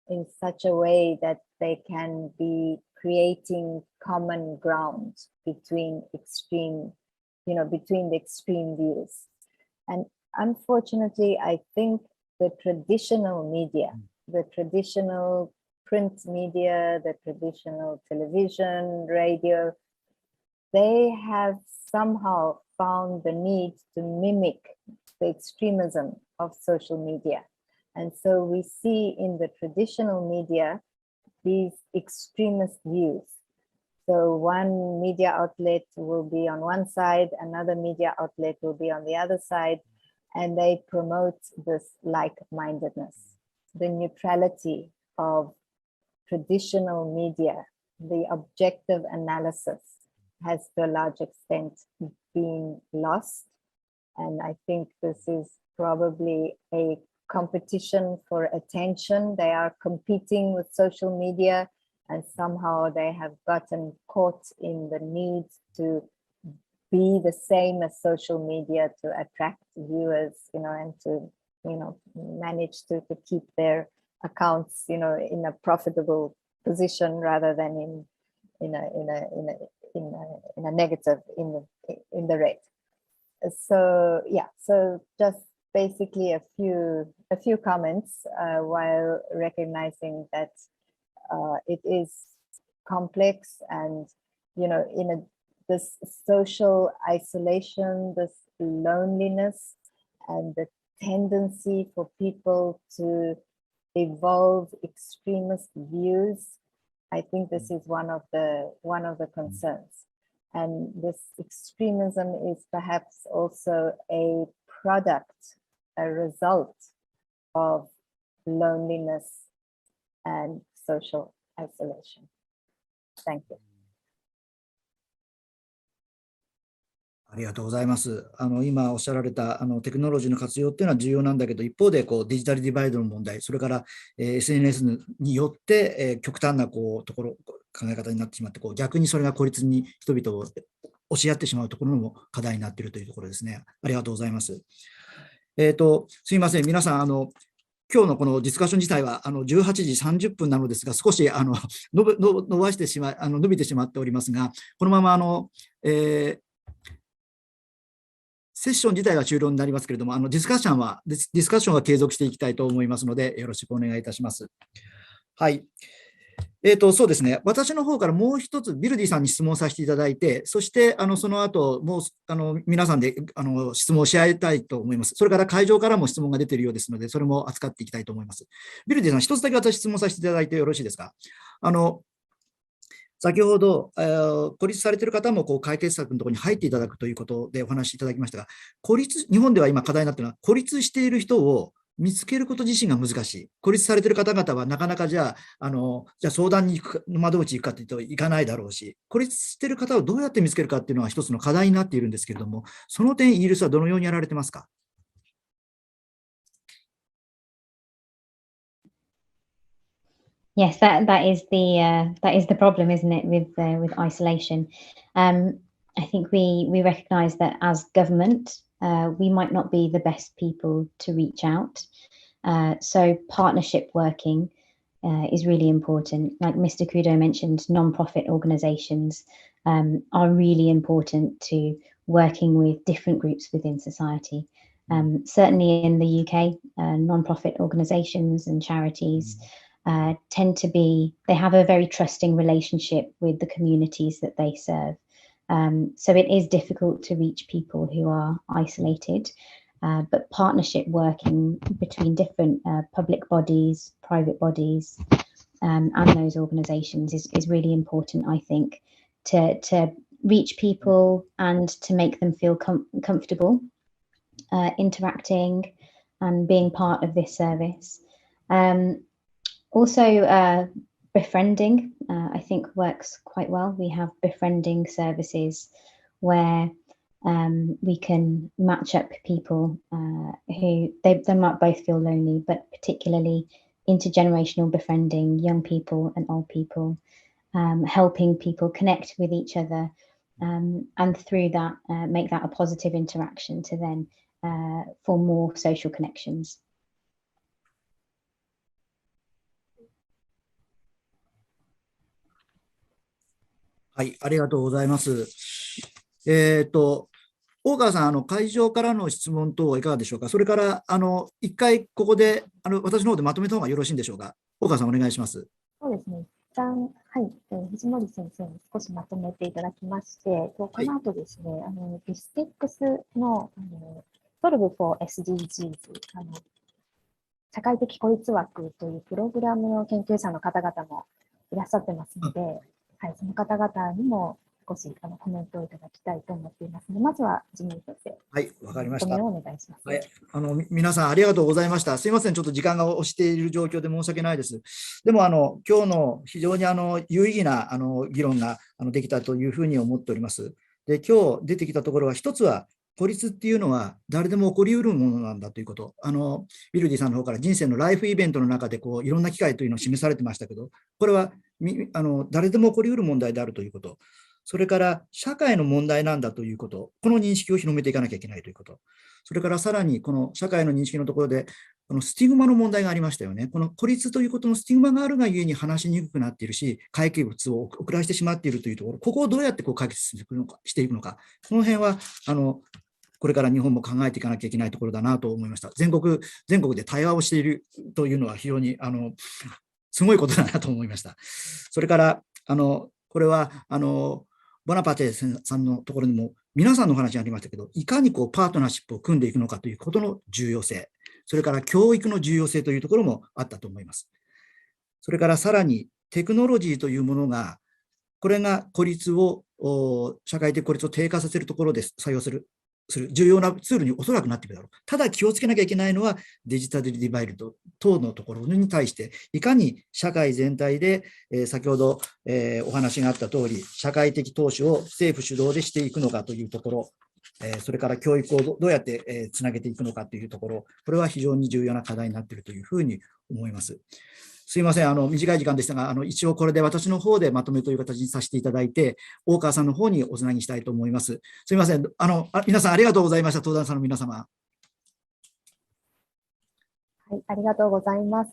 in such a way that they can be creating common ground between extreme, between the extreme views. And unfortunately, I think the traditional media, the traditional print media, the traditional television, radio, they have somehow found the need to mimic the extremism of social media. And so we see in the traditional media these extremist views. So one media outlet will be on one side, another media outlet will be on the other side, and they promote this like-mindedness, the neutrality of traditional media, the objective analysis has to a large extent been lost. And I think this is probably a competition for attention. They are competing with social media, and somehow they have gotten caught in the need to be the same as social media to attract viewers, and to, manage to keep their accounts, in a profitable position rather than in a negative in the rate. So yeah, so just basically a few comments while recognizing that it is complex, and this social isolation, this loneliness, and the tendency for people to evolve extremist views. I think this is one of the concerns. And this extremism is perhaps also a product, a result of loneliness and social isolation. Thank you. ありがとうございます。今おっしゃられたテクノロジーの活用っていうのは重要なんだけど、一方でデジタルディバイドの問題、それから、SNS によって、極端な考え方になってしまって、逆にそれが孤立に人々を押し合ってしまうところも課題になっているというところですね。ありがとうございます。すみません、皆さん、今日のこのディスカッション自体は18時30分なのですが、少し伸びてしまっておりますが、このままセッション自体は終了になりますけれども、ディスカッションは継続していきたいと思いますので、よろしくお願いいたします。はい。そうですね、私の方からもう一つ、ビルディさんに質問させていただいて、そしてその後もう皆さんで質問をし合いたいと思います。それから会場からも質問が出ているようですので、それも扱っていきたいと思います。ビルディさん、一つだけ私、質問させていただいてよろしいですか。先ほど、孤立されている方も解決策のところに入っていただくということでお話しいただきましたが、日本では今課題になっているのは、孤立している人を見つけること自身が難しい。孤立されている方々はなかなかじゃあ相談に行く窓口に行くかというと行かないだろうし、孤立している方をどうやって見つけるかっていうのは一つの課題になっているんですけれども、その点、イギリスはどのようにやられてますか。Yes, that is the problem, isn't it, with isolation? I think we recognise that as government, we might not be the best people to reach out. So partnership working is really important. Like Mr. Kudo mentioned, non-profit organisations are really important to working with different groups within society. Certainly in the UK, non-profit organisations and charities they have a very trusting relationship with the communities that they serve. So it is difficult to reach people who are isolated, but partnership working between different public bodies, private bodies, and those organisations is really important, I think, to reach people and to make them feel comfortable interacting and being part of this service. Also, befriending, I think, works quite well. We have befriending services where we can match up people who they might both feel lonely, but particularly intergenerational befriending, young people and old people, helping people connect with each other, and through that, make that a positive interaction to then form more social connections. はい、ありがとうございます。大川さん、会場からの質問等はいかがでしょうか。それから一回ここで私の方でまとめた方がよろしいんでしょうか。大川さん、お願いします。そうですね。一旦、はい、藤森先生に少しまとめていただきまして、この後ですね、ディステックスの、Solve for SDGs、社会的孤立枠というプログラムの研究者の方々もいらっしゃってますので、はい、その方々にも少しコメントをいただきたいと思っていますので、まずは藤森先生、はい、わかりました。まとめをお願いします。はい、皆さんありがとうございました。すいません、ちょっと時間が押している状況で申し訳ないです。でも今日の非常に有意義な議論ができたというふうに思っております。で、今日出てきたところは、一つは、孤立っていうのは誰でも起こりうるものなんだということ。ウィルディさんの方から人生のライフイベントの中でいろんな機会というのを示されてましたけど、これは誰でも起こりうる問題であるということ。それから社会の問題なんだということ。この認識を広めていかなきゃいけないということ。それからさらにこの社会の認識のところで、このスティグマの問題がありましたよね。この孤立ということのスティグマがあるがゆえに話しにくくなっているし、解決物を遅らせてしまっているというところ、ここをどうやって解決していくのか、この辺はこれから日本も考えていかなきゃいけないところだなと思いました。全国で対話をしているというのは非常にすごいことだなと思いました。それからこれはボナパテさんのところにも皆さんのお話がありましたけど、いかにパートナーシップを組んでいくのかということの重要性、それから教育の重要性というところもあったと思います。それからさらにテクノロジーというものが、これが社会的孤立を低下させるところで採用する重要なツールにおそらくなっているだろう。ただ気をつけなきゃいけないのはデジタルディバイド等のところに対して、いかに社会全体で、先ほど、お話があった通り、社会的投資を政府主導でしていくのかというところ、それから教育をどうやってつなげていくのかというところ、これは非常に重要な課題になっているというふうに思います。すいません、短い時間でしたが、一応これで私の方でまとめという形にさせていただいて、大川さんの方におつなぎしたいと思います。すいません、皆さんありがとうございました、登壇者の皆様。はい、ありがとうございます。